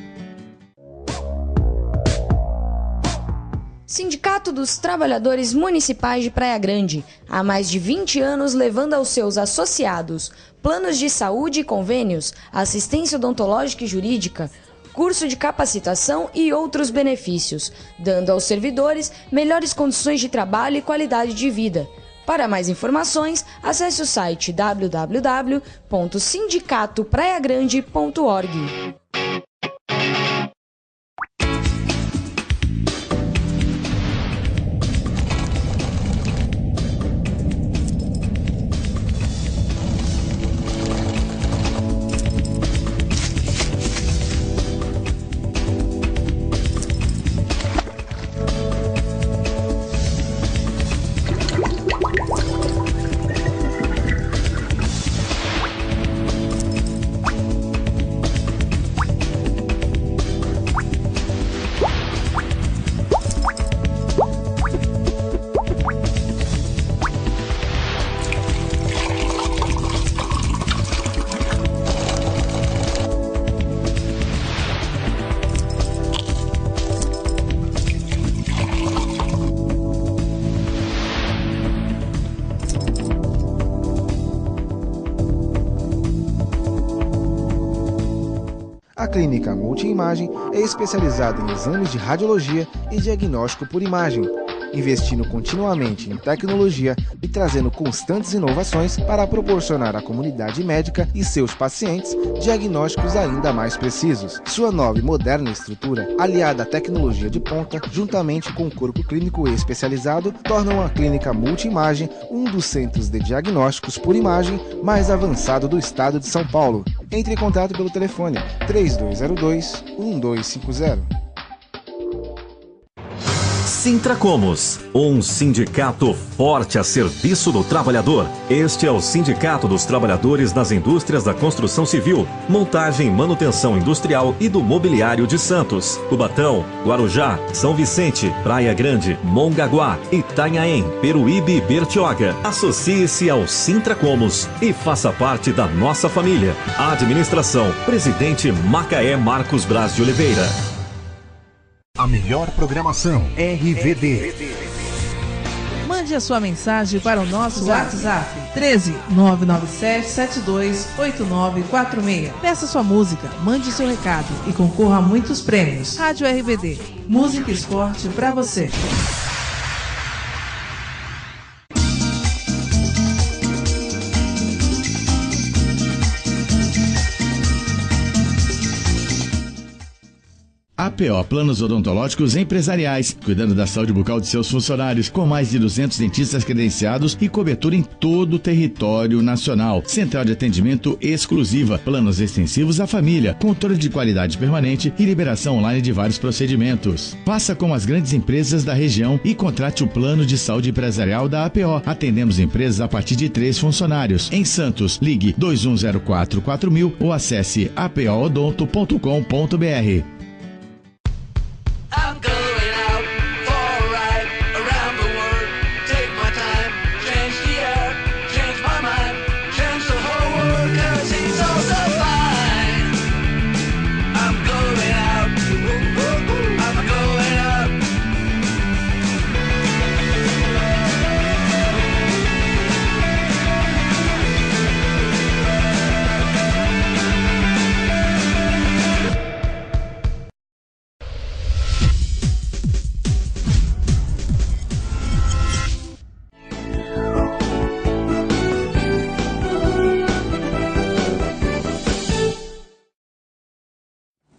Sindicato dos Trabalhadores Municipais de Praia Grande, há mais de 20 anos levando aos seus associados planos de saúde e convênios, assistência odontológica e jurídica, curso de capacitação e outros benefícios, dando aos servidores melhores condições de trabalho e qualidade de vida. Para mais informações, acesse o site www.sindicatopraiagrande.org. A Clínica Multiimagem é especializada em exames de radiologia e diagnóstico por imagem, investindo continuamente em tecnologia e trazendo constantes inovações para proporcionar à comunidade médica e seus pacientes diagnósticos ainda mais precisos. Sua nova e moderna estrutura, aliada à tecnologia de ponta, juntamente com o corpo clínico especializado, tornam a Clínica Multiimagem um dos centros de diagnósticos por imagem mais avançado do estado de São Paulo. Entre em contato pelo telefone 3202-1250. Sintracomos, um sindicato forte a serviço do trabalhador. Este é o Sindicato dos Trabalhadores das Indústrias da Construção Civil, Montagem e Manutenção Industrial e do Mobiliário de Santos, Cubatão, Guarujá, São Vicente, Praia Grande, Mongaguá, Itanhaém, Peruíbe e Bertioga. Associe-se ao Sintracomos e faça parte da nossa família. Administração, Presidente Macaé Marcos Braz de Oliveira. A melhor programação RVD. Mande a sua mensagem para o nosso WhatsApp 13 997 72 8946. Peça sua música, mande seu recado e concorra a muitos prêmios. Rádio RVD, música e esporte para você. APO Planos Odontológicos Empresariais, cuidando da saúde bucal de seus funcionários, com mais de 200 dentistas credenciados e cobertura em todo o território nacional. Central de atendimento exclusiva, planos extensivos à família, controle de qualidade permanente e liberação online de vários procedimentos. Faça como as grandes empresas da região e contrate o plano de saúde empresarial da APO. Atendemos empresas a partir de 3 funcionários. Em Santos, ligue 2104-4000 ou acesse apoodonto.com.br. I'm going out for a ride around the world. Take my time, change the air, change my mind, change the whole world, 'cause it's all so fine. I'm going out, I'm going out.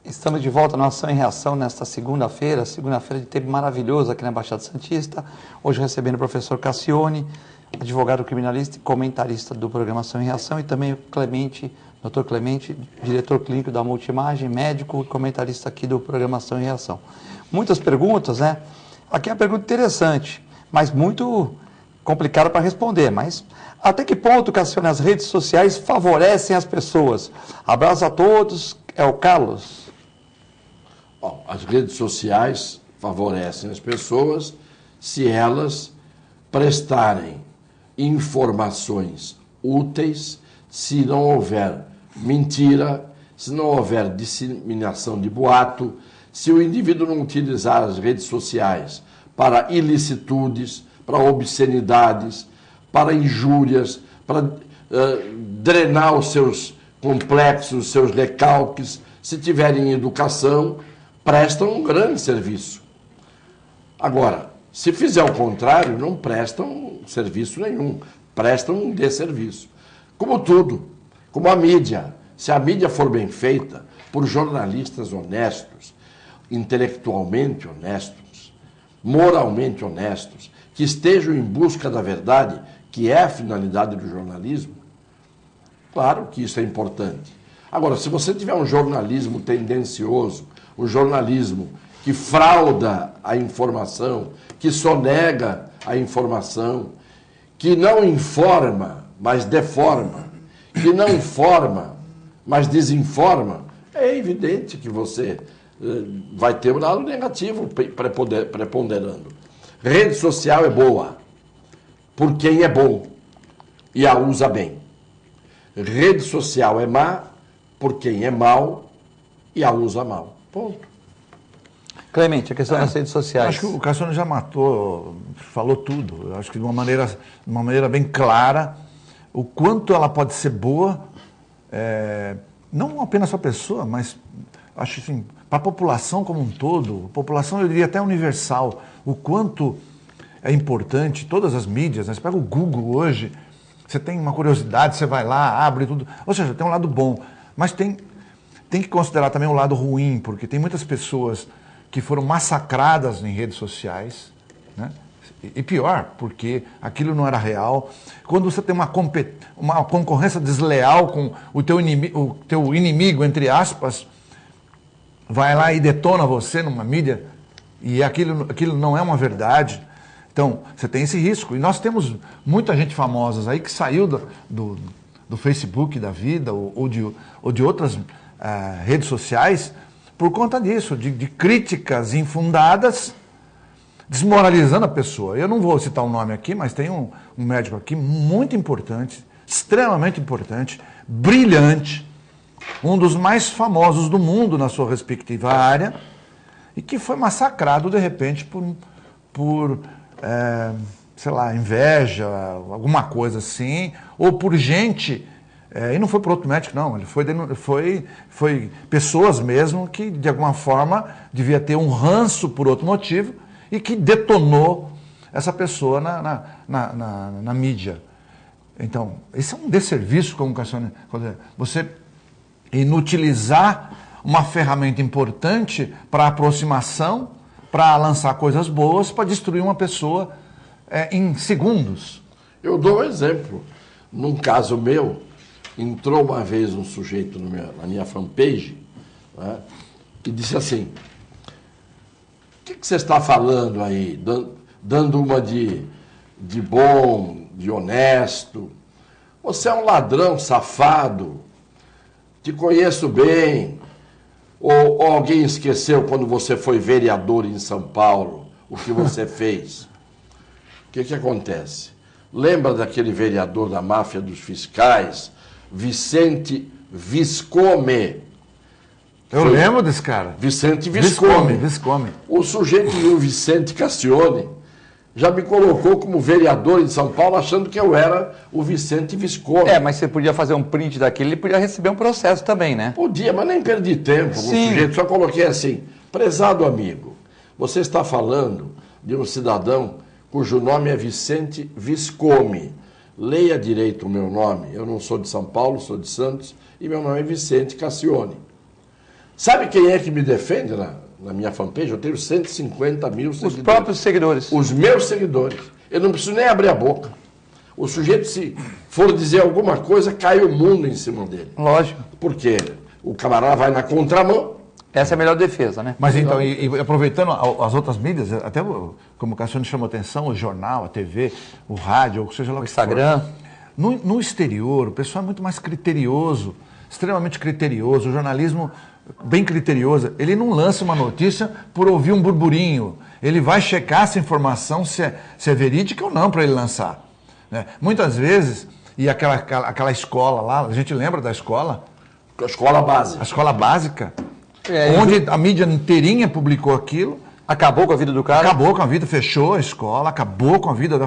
Estamos de volta na Ação em Reação nesta segunda-feira de tempo maravilhoso aqui na Baixada Santista. Hoje recebendo o professor Cassione, advogado criminalista e comentarista do programa Ação em Reação, e também o Clemente Dr. Clemente, diretor clínico da Multimagem, médico e comentarista aqui do Programação e Reação. Muitas perguntas, né? Aqui é uma pergunta interessante, mas muito complicada para responder. Mas até que ponto, Cassione, as redes sociais favorecem as pessoas? Abraço a todos, é o Carlos. Bom, as redes sociais favorecem as pessoas se elas prestarem informações úteis, se não houver mentira, se não houver disseminação de boato, se o indivíduo não utilizar as redes sociais para ilicitudes, para obscenidades, para injúrias, para drenar os seus complexos, os seus recalques, se tiverem educação, prestam um grande serviço. Agora, se fizer o contrário, não prestam serviço nenhum, prestam um desserviço. Como tudo, como a mídia. Se a mídia for bem feita por jornalistas honestos, intelectualmente honestos, moralmente honestos, que estejam em busca da verdade, que é a finalidade do jornalismo, claro que isso é importante. Agora, se você tiver um jornalismo tendencioso, um jornalismo que frauda a informação, que sonega a informação, que não informa, mas deforma, que não informa, mas desinforma, é evidente que você vai ter um lado negativo preponderando. Rede social é boa por quem é bom e a usa bem. Rede social é má por quem é mau e a usa mal. Ponto. Clemente, a questão das redes sociais. Acho que o Cassione já falou tudo. Eu acho que de uma maneira bem clara, o quanto ela pode ser boa, não apenas para a pessoa, mas acho assim, para a população como um todo, a população, eu diria até universal, o quanto é importante, todas as mídias, né? Você pega o Google hoje, você tem uma curiosidade, você vai lá, abre tudo, ou seja, tem um lado bom, mas tem que considerar também o lado ruim, porque tem muitas pessoas que foram massacradas em redes sociais, né? E pior, porque aquilo não era real. Quando você tem uma concorrência desleal com o teu inimigo, entre aspas, vai lá e detona você numa mídia, e aquilo não é uma verdade. Então, você tem esse risco. E nós temos muita gente famosa aí que saiu do Facebook da vida ou de outras redes sociais por conta disso, de críticas infundadas, desmoralizando a pessoa. Eu não vou citar o nome aqui, mas tem um médico aqui muito importante, extremamente importante, brilhante, um dos mais famosos do mundo na sua respectiva área, e que foi massacrado, de repente, por sei lá, inveja, alguma coisa assim, ou por gente, e não foi por outro médico, não, ele foi pessoas mesmo que, de alguma forma, devia ter um ranço por outro motivo, e que detonou essa pessoa na mídia. Então, esse é um desserviço, como o Cassione, você inutilizar uma ferramenta importante para aproximação, para lançar coisas boas, para destruir uma pessoa em segundos. Eu dou um exemplo. Num caso meu, entrou uma vez um sujeito na minha fanpage, né, e disse assim: o que você está falando aí? Dando uma de bom, de honesto. Você é um ladrão safado. Te conheço bem. Ou alguém esqueceu quando você foi vereador em São Paulo, o que você fez? O que acontece? Lembra daquele vereador da máfia dos fiscais, Vicente Viscomi? Eu lembro desse cara. Vicente Viscomi. Viscomi. O sujeito do Vicente Cassione já me colocou como vereador em São Paulo, achando que eu era o Vicente Viscomi. Mas você podia fazer um print daquele, ele podia receber um processo também, né? Podia, mas nem perdi tempo com o sujeito. Só coloquei assim: prezado amigo, você está falando de um cidadão cujo nome é Vicente Viscomi. Leia direito o meu nome. Eu não sou de São Paulo, sou de Santos, e meu nome é Vicente Cassione. Sabe quem é que me defende na minha fanpage? Eu tenho 150 mil seguidores. Os próprios seguidores. Os meus seguidores. Eu não preciso nem abrir a boca. O sujeito, se for dizer alguma coisa, cai o mundo em cima dele. Lógico. Porque o camarada vai na contramão. Essa é a melhor defesa, né? Mas então, e aproveitando as outras mídias, até como o Cassiano chamou atenção, o jornal, a TV, o rádio, ou seja lá o Instagram. No exterior, o pessoal é muito mais criterioso, extremamente criterioso, o jornalismo bem criterioso. Ele não lança uma notícia por ouvir um burburinho. Ele vai checar essa informação se é verídica ou não para ele lançar. Né? Muitas vezes, e aquela escola lá, a gente lembra da escola? A escola básica. A escola básica. Onde a mídia inteirinha publicou aquilo. Acabou com a vida do cara? Acabou com a vida, fechou a escola, acabou com a vida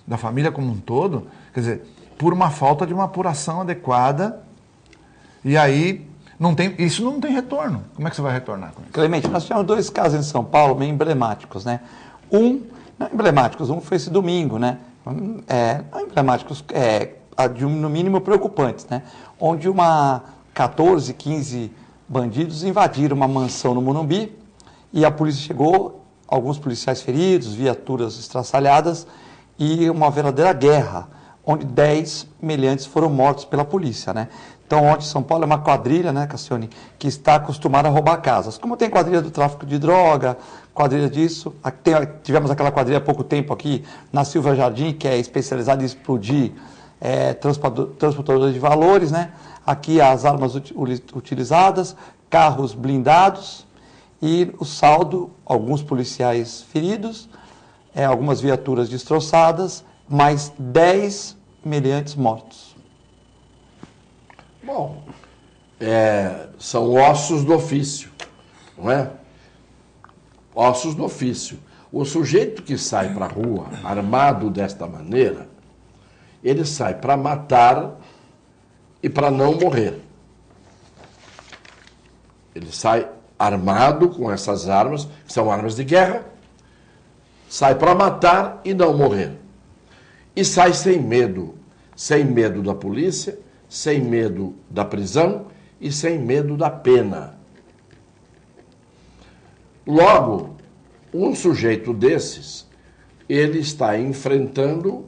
da família como um todo. Quer dizer, por uma falta de uma apuração adequada. E aí, isso não tem retorno. Como é que você vai retornar com isso? Clemente, nós tivemos 2 casos em São Paulo meio emblemáticos, né? Um foi esse domingo, né? Não emblemáticos, no mínimo preocupantes, né? Onde 14, 15 bandidos invadiram uma mansão no Morumbi e a polícia chegou, alguns policiais feridos, viaturas estraçalhadas e uma verdadeira guerra, onde 10 meliantes foram mortos pela polícia, né? Então, ontem São Paulo é uma quadrilha, né, Cassione, que está acostumada a roubar casas. Como tem quadrilha do tráfico de droga, quadrilha disso, tivemos aquela quadrilha há pouco tempo aqui na Silva Jardim, que é especializada em explodir transportadores de valores, né? Aqui as armas utilizadas, carros blindados e o saldo, alguns policiais feridos, algumas viaturas destroçadas, mais 10 meliantes mortos. Bom, são ossos do ofício, não é? Ossos do ofício. O sujeito que sai para a rua armado desta maneira, ele sai para matar e para não morrer. Ele sai armado com essas armas, que são armas de guerra, sai para matar e não morrer. E sai sem medo da polícia, sem medo da prisão e sem medo da pena. Logo, um sujeito desses, ele está enfrentando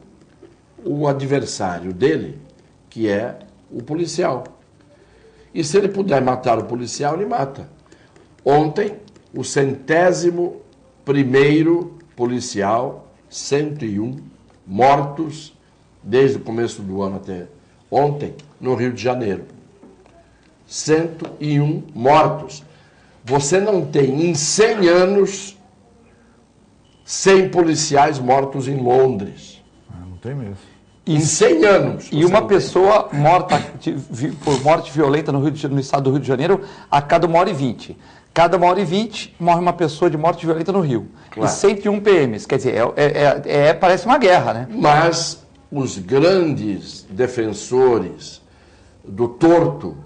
o adversário dele, que é o policial. E se ele puder matar o policial, ele mata. Ontem, o 101º policial, 101 mortos, desde o começo do ano até ontem, no Rio de Janeiro. 101 mortos. Você não tem, em 100 anos, 100 policiais mortos em Londres. Não tem mesmo. Em 100 anos. E uma pessoa morta por morte violenta no estado do Rio de Janeiro a cada 1h20. Cada 1h20 morre uma pessoa de morte violenta no Rio. Claro. E 101 PMs. Quer dizer, parece uma guerra, né? Mas os grandes defensores do torto,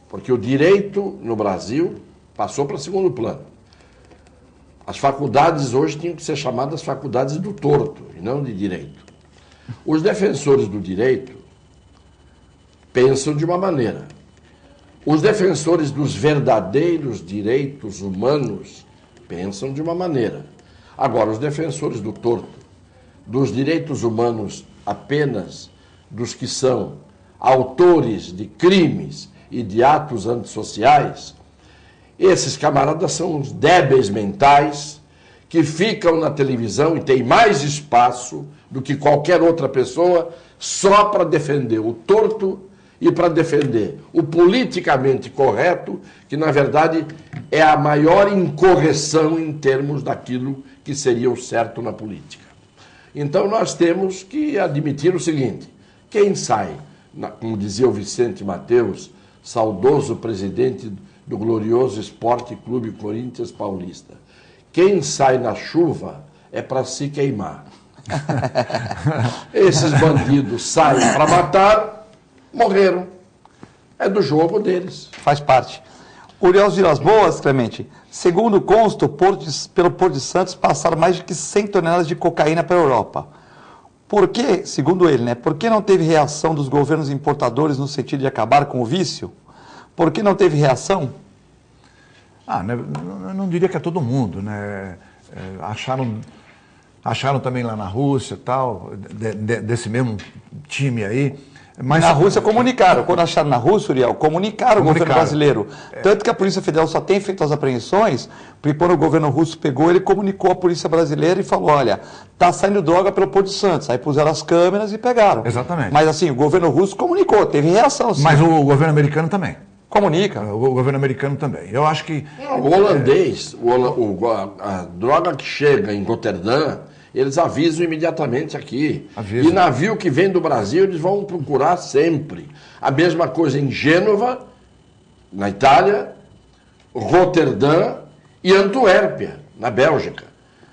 porque o direito no Brasil passou para segundo plano. As faculdades hoje tinham que ser chamadas faculdades do torto, e não de direito. Os defensores do direito pensam de uma maneira. Os defensores dos verdadeiros direitos humanos pensam de uma maneira. Agora, os defensores do torto, dos direitos humanos apenas dos que são autores de crimes e de atos antissociais, esses camaradas são uns débeis mentais que ficam na televisão e têm mais espaço do que qualquer outra pessoa só para defender o torto e para defender o politicamente correto, que na verdade é a maior incorreção em termos daquilo que seria o certo na política. Então nós temos que admitir o seguinte: quem sai, como dizia o Vicente Mateus, saudoso presidente do glorioso Esporte Clube Corinthians Paulista, quem sai na chuva é para se queimar. Esses bandidos saem para matar, morreram. É do jogo deles. Faz parte. Uriel Vilas Boas, Clemente, segundo consta, pelo Porto de Santos passaram mais de 100 toneladas de cocaína para a Europa. Por que, segundo ele, né, por que não teve reação dos governos importadores no sentido de acabar com o vício? Por que não teve reação? Eu não diria que é todo mundo, né? Acharam Acharam também lá na Rússia, tal, desse mesmo time aí. Mas na Rússia comunicaram. Quando acharam na Rússia, Uriel, comunicaram o governo brasileiro. Tanto que a Polícia Federal só tem feito as apreensões, porque quando o governo russo pegou, ele comunicou à Polícia Brasileira e falou, olha, tá saindo droga pelo Porto de Santos. Aí puseram as câmeras e pegaram. Exatamente. Mas assim, o governo russo comunicou, teve reação. Sim. Mas o governo americano também. Comunica. O governo americano também. Eu acho que... O holandês, a droga que chega em Roterdã, eles avisam imediatamente aqui. Avisam. E navio que vem do Brasil, eles vão procurar sempre. A mesma coisa em Gênova, na Itália, Roterdã e Antuérpia, na Bélgica.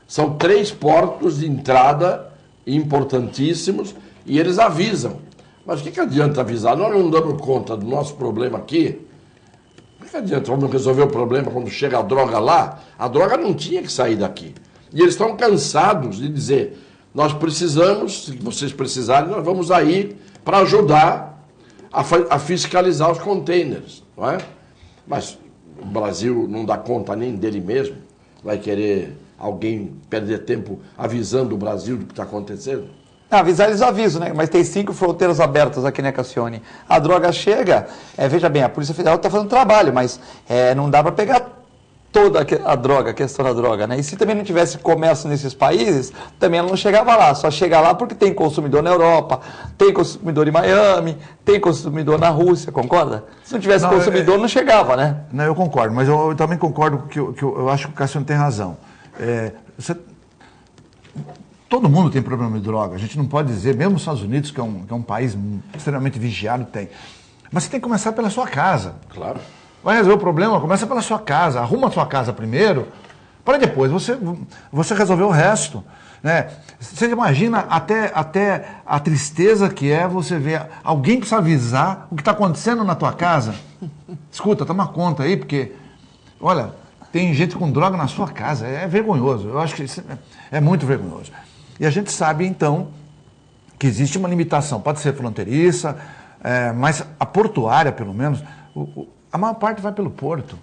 São 3 portos de entrada importantíssimos e eles avisam. Mas o que adianta avisar? Nós não damos conta do nosso problema aqui. O que adianta? Vamos resolver o problema quando chega a droga lá? A droga não tinha que sair daqui. E eles estão cansados de dizer, nós precisamos, se vocês precisarem, nós vamos aí para ajudar a fiscalizar os containers, não é? Mas o Brasil não dá conta nem dele mesmo, vai querer alguém perder tempo avisando o Brasil do que está acontecendo? Avisar eles avisam, né? Mas tem 5 fronteiras abertas aqui, né, Cassione? A droga chega, veja bem, a Polícia Federal está fazendo trabalho, mas não dá para pegar toda a droga, a questão da droga, né? E se também não tivesse comércio nesses países, também ela não chegava lá. Só chega lá porque tem consumidor na Europa, tem consumidor em Miami, tem consumidor na Rússia, concorda? Se não tivesse consumidor, não chegava, né? Não, eu concordo, mas eu também concordo que eu acho que o Cassiano tem razão. Todo mundo tem problema de droga. A gente não pode dizer, mesmo os Estados Unidos, que é um país extremamente vigiado, tem. Mas você tem que começar pela sua casa. Claro. Vai resolver o problema, começa pela sua casa, arruma a sua casa primeiro, para depois você resolver o resto. Né? Você imagina até a tristeza que é você ver alguém precisa avisar o que está acontecendo na tua casa. Escuta, toma conta aí, porque, olha, tem gente com droga na sua casa, é vergonhoso, eu acho que isso é muito vergonhoso. E a gente sabe, então, que existe uma limitação, pode ser fronteiriça, mas a portuária, pelo menos, a maior parte vai pelo porto.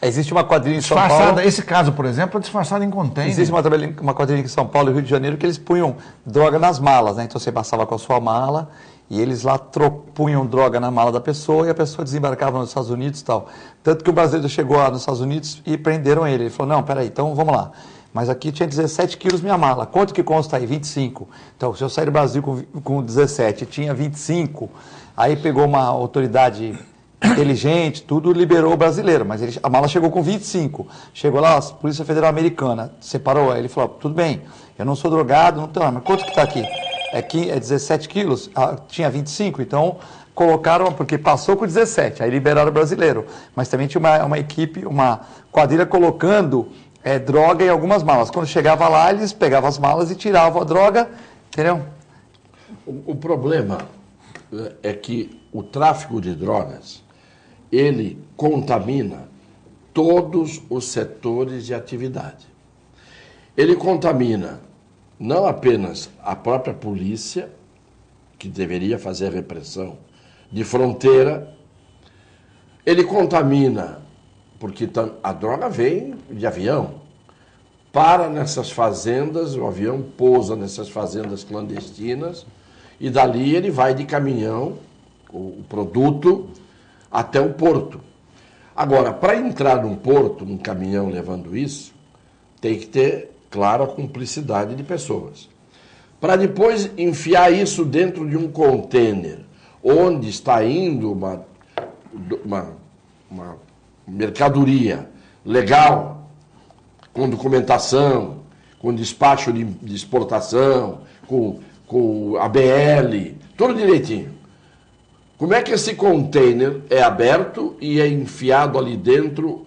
Existe uma quadrilha em São Paulo... Esse caso, por exemplo, é disfarçado em container. Existe uma quadrilha em São Paulo e Rio de Janeiro que eles punham droga nas malas, né? Então você passava com a sua mala e eles lá punham droga na mala da pessoa e a pessoa desembarcava nos Estados Unidos e tal. Tanto que o brasileiro chegou lá nos Estados Unidos e prenderam ele. Ele falou, não, peraí, então vamos lá. Mas aqui tinha 17 quilos minha mala. Quanto que consta aí? 25. Então, se eu sair do Brasil com 17 e tinha 25, aí pegou uma autoridade... inteligente, tudo liberou o brasileiro, mas a mala chegou com 25. Chegou lá, a Polícia Federal Americana separou, aí ele falou, tudo bem, eu não sou drogado, não tenho, mas quanto que está aqui? É 17 quilos? Tinha 25, então colocaram, porque passou com 17, aí liberaram o brasileiro. Mas também tinha uma equipe, uma quadrilha colocando droga em algumas malas. Quando chegava lá, eles pegavam as malas e tiravam a droga, entendeu? O problema é que o tráfico de drogas, ele contamina todos os setores de atividade. Ele contamina não apenas a própria polícia, que deveria fazer a repressão de fronteira, ele contamina, porque a droga vem de avião, para nessas fazendas, o avião pousa nessas fazendas clandestinas, e dali ele vai de caminhão, o produto, até o porto. Agora, para entrar num porto, num caminhão levando isso, tem que ter, claro, a cumplicidade de pessoas. Para depois enfiar isso dentro de um container, onde está indo uma mercadoria legal, com documentação, com despacho de exportação, com ABL, tudo direitinho. Como é que esse container é aberto e é enfiado ali dentro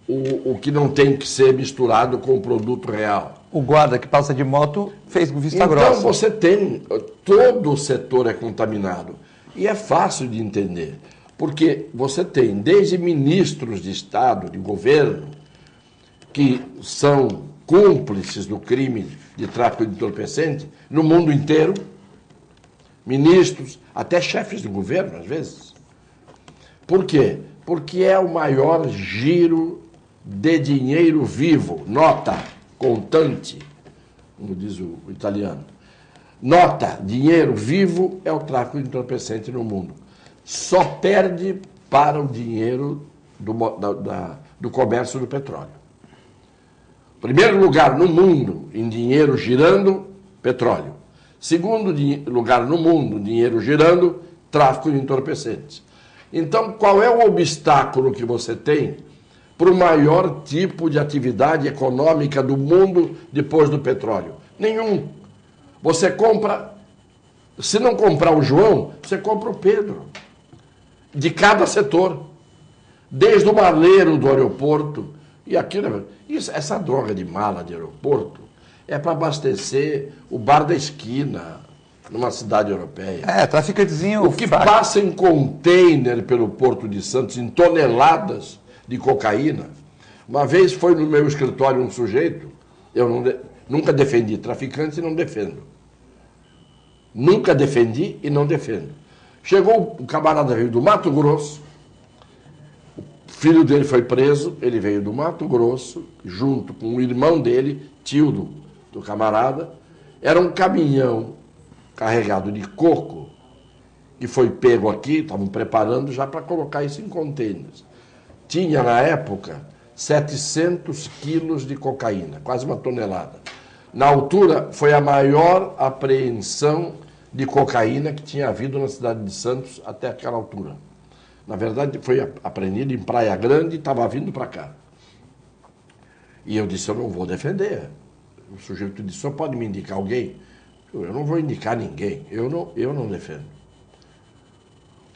o que não tem que ser misturado com o produto real? O guarda que passa de moto fez vista grossa. Então você tem, todo o setor é contaminado. E é fácil de entender, porque você tem desde ministros de Estado, de governo, que são cúmplices do crime de tráfico de entorpecente no mundo inteiro, ministros, até chefes de governo, às vezes. Por quê? Porque é o maior giro de dinheiro vivo, nota, contante, como diz o italiano. Nota, dinheiro vivo é o tráfico de entorpecente no mundo. Só perde para o dinheiro do comércio do petróleo. Primeiro lugar no mundo em dinheiro girando, petróleo. Segundo lugar no mundo, dinheiro girando, tráfico de entorpecentes. Então, qual é o obstáculo que você tem para o maior tipo de atividade econômica do mundo depois do petróleo? Nenhum. Você compra, se não comprar o João, você compra o Pedro, de cada setor. Desde o maleiro do aeroporto, e aquilo, essa droga de mala de aeroporto é para abastecer o bar da esquina, numa cidade europeia. Traficantezinho. O que passa em container pelo Porto de Santos, em toneladas de cocaína. Uma vez foi no meu escritório um sujeito, nunca defendi traficante e não defendo. Nunca defendi e não defendo. Chegou o camarada, veio do Mato Grosso, o filho dele foi preso, ele veio do Mato Grosso, junto com o irmão dele, tio do camarada, era um caminhão carregado de coco, que foi pego aqui, estavam preparando já para colocar isso em contêineres. Tinha, na época, 700 quilos de cocaína, quase uma tonelada. Na altura, foi a maior apreensão de cocaína que tinha havido na cidade de Santos até aquela altura. Na verdade, foi apreendido em Praia Grande e estava vindo para cá. E eu disse, eu não vou defender. O sujeito disse, só pode me indicar alguém? Eu não vou indicar ninguém, eu não defendo.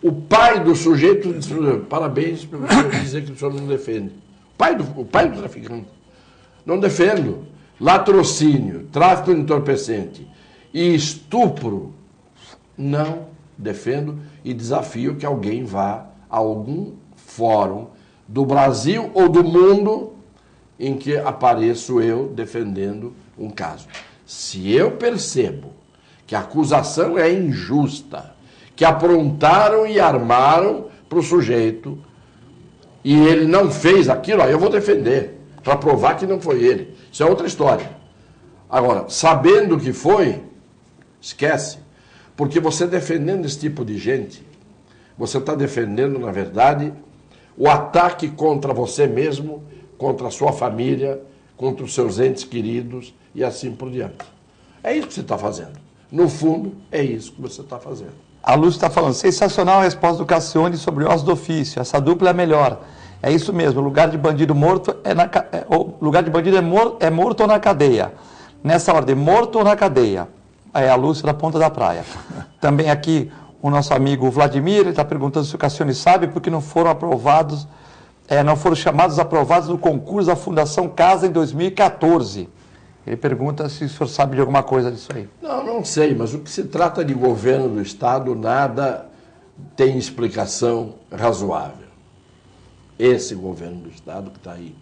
O pai do sujeito disse, parabéns pelo senhor dizer que o senhor não defende. O pai do traficante. Não defendo. Latrocínio, tráfico de entorpecente e estupro, não defendo e desafio que alguém vá a algum fórum do Brasil ou do mundo em que apareço eu defendendo um caso. Se eu percebo que a acusação é injusta, que aprontaram e armaram para o sujeito e ele não fez aquilo, aí eu vou defender, para provar que não foi ele. Isso é outra história. Agora, sabendo que foi, esquece. Porque você defendendo esse tipo de gente, você está defendendo, na verdade, o ataque contra você mesmo, contra a sua família, contra os seus entes queridos e assim por diante. É isso que você está fazendo. No fundo, é isso que você está fazendo. A Lúcia está falando, sensacional a resposta do Cassione sobre o osso do ofício. Essa dupla é a melhor. É isso mesmo, o lugar de bandido morto é morto ou na cadeia. Nessa ordem, morto ou na cadeia. É a Lúcia da Ponta da Praia. Também aqui o nosso amigo Vladimir, ele está perguntando se o Cassione sabe por que não foram aprovados, não foram chamados aprovados no concurso da Fundação Casa em 2014. Ele pergunta se o senhor sabe de alguma coisa disso aí. Não sei, mas o que se trata de governo do Estado, nada tem explicação razoável. Esse governo do Estado que está aí.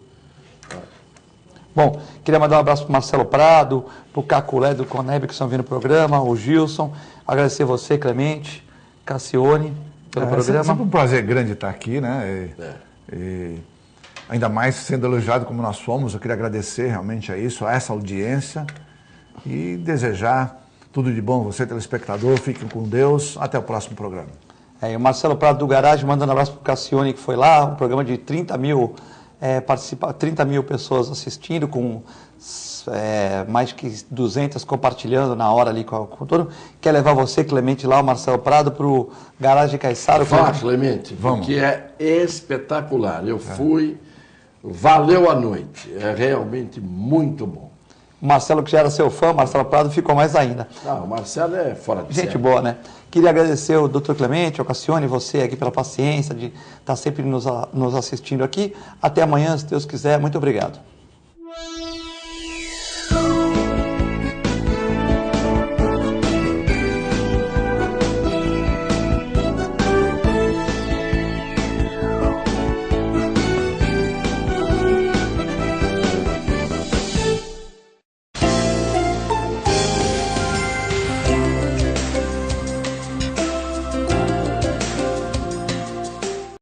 Bom, queria mandar um abraço para o Marcelo Prado, para o Caculé do Coneb que estão vindo no programa, o Gilson, agradecer você, Clemente, Cassione, pelo programa. É sempre um prazer grande estar aqui, né? E ainda mais sendo elogiado como nós fomos, eu queria agradecer realmente a isso, a essa audiência e desejar tudo de bom a você, telespectador, fiquem com Deus, até o próximo programa. E o Marcelo Prado do Garagem mandando um abraço para o Cassione, que foi lá, um programa de 30 mil pessoas assistindo, com mais que 200 compartilhando na hora ali com todo. Quer levar você, Clemente, lá, o Marcelo Prado, para o Garagem Caiçara? Vá, Clemente, que é espetacular. Eu fui, valeu a noite, é realmente muito bom. O Marcelo, que já era seu fã, Marcelo Prado, ficou mais ainda. O Marcelo é fora de série. Gente boa, né? Queria agradecer ao Dr. Clemente, ao Cassione, você aqui pela paciência de estar sempre nos assistindo aqui. Até amanhã, se Deus quiser. Muito obrigado.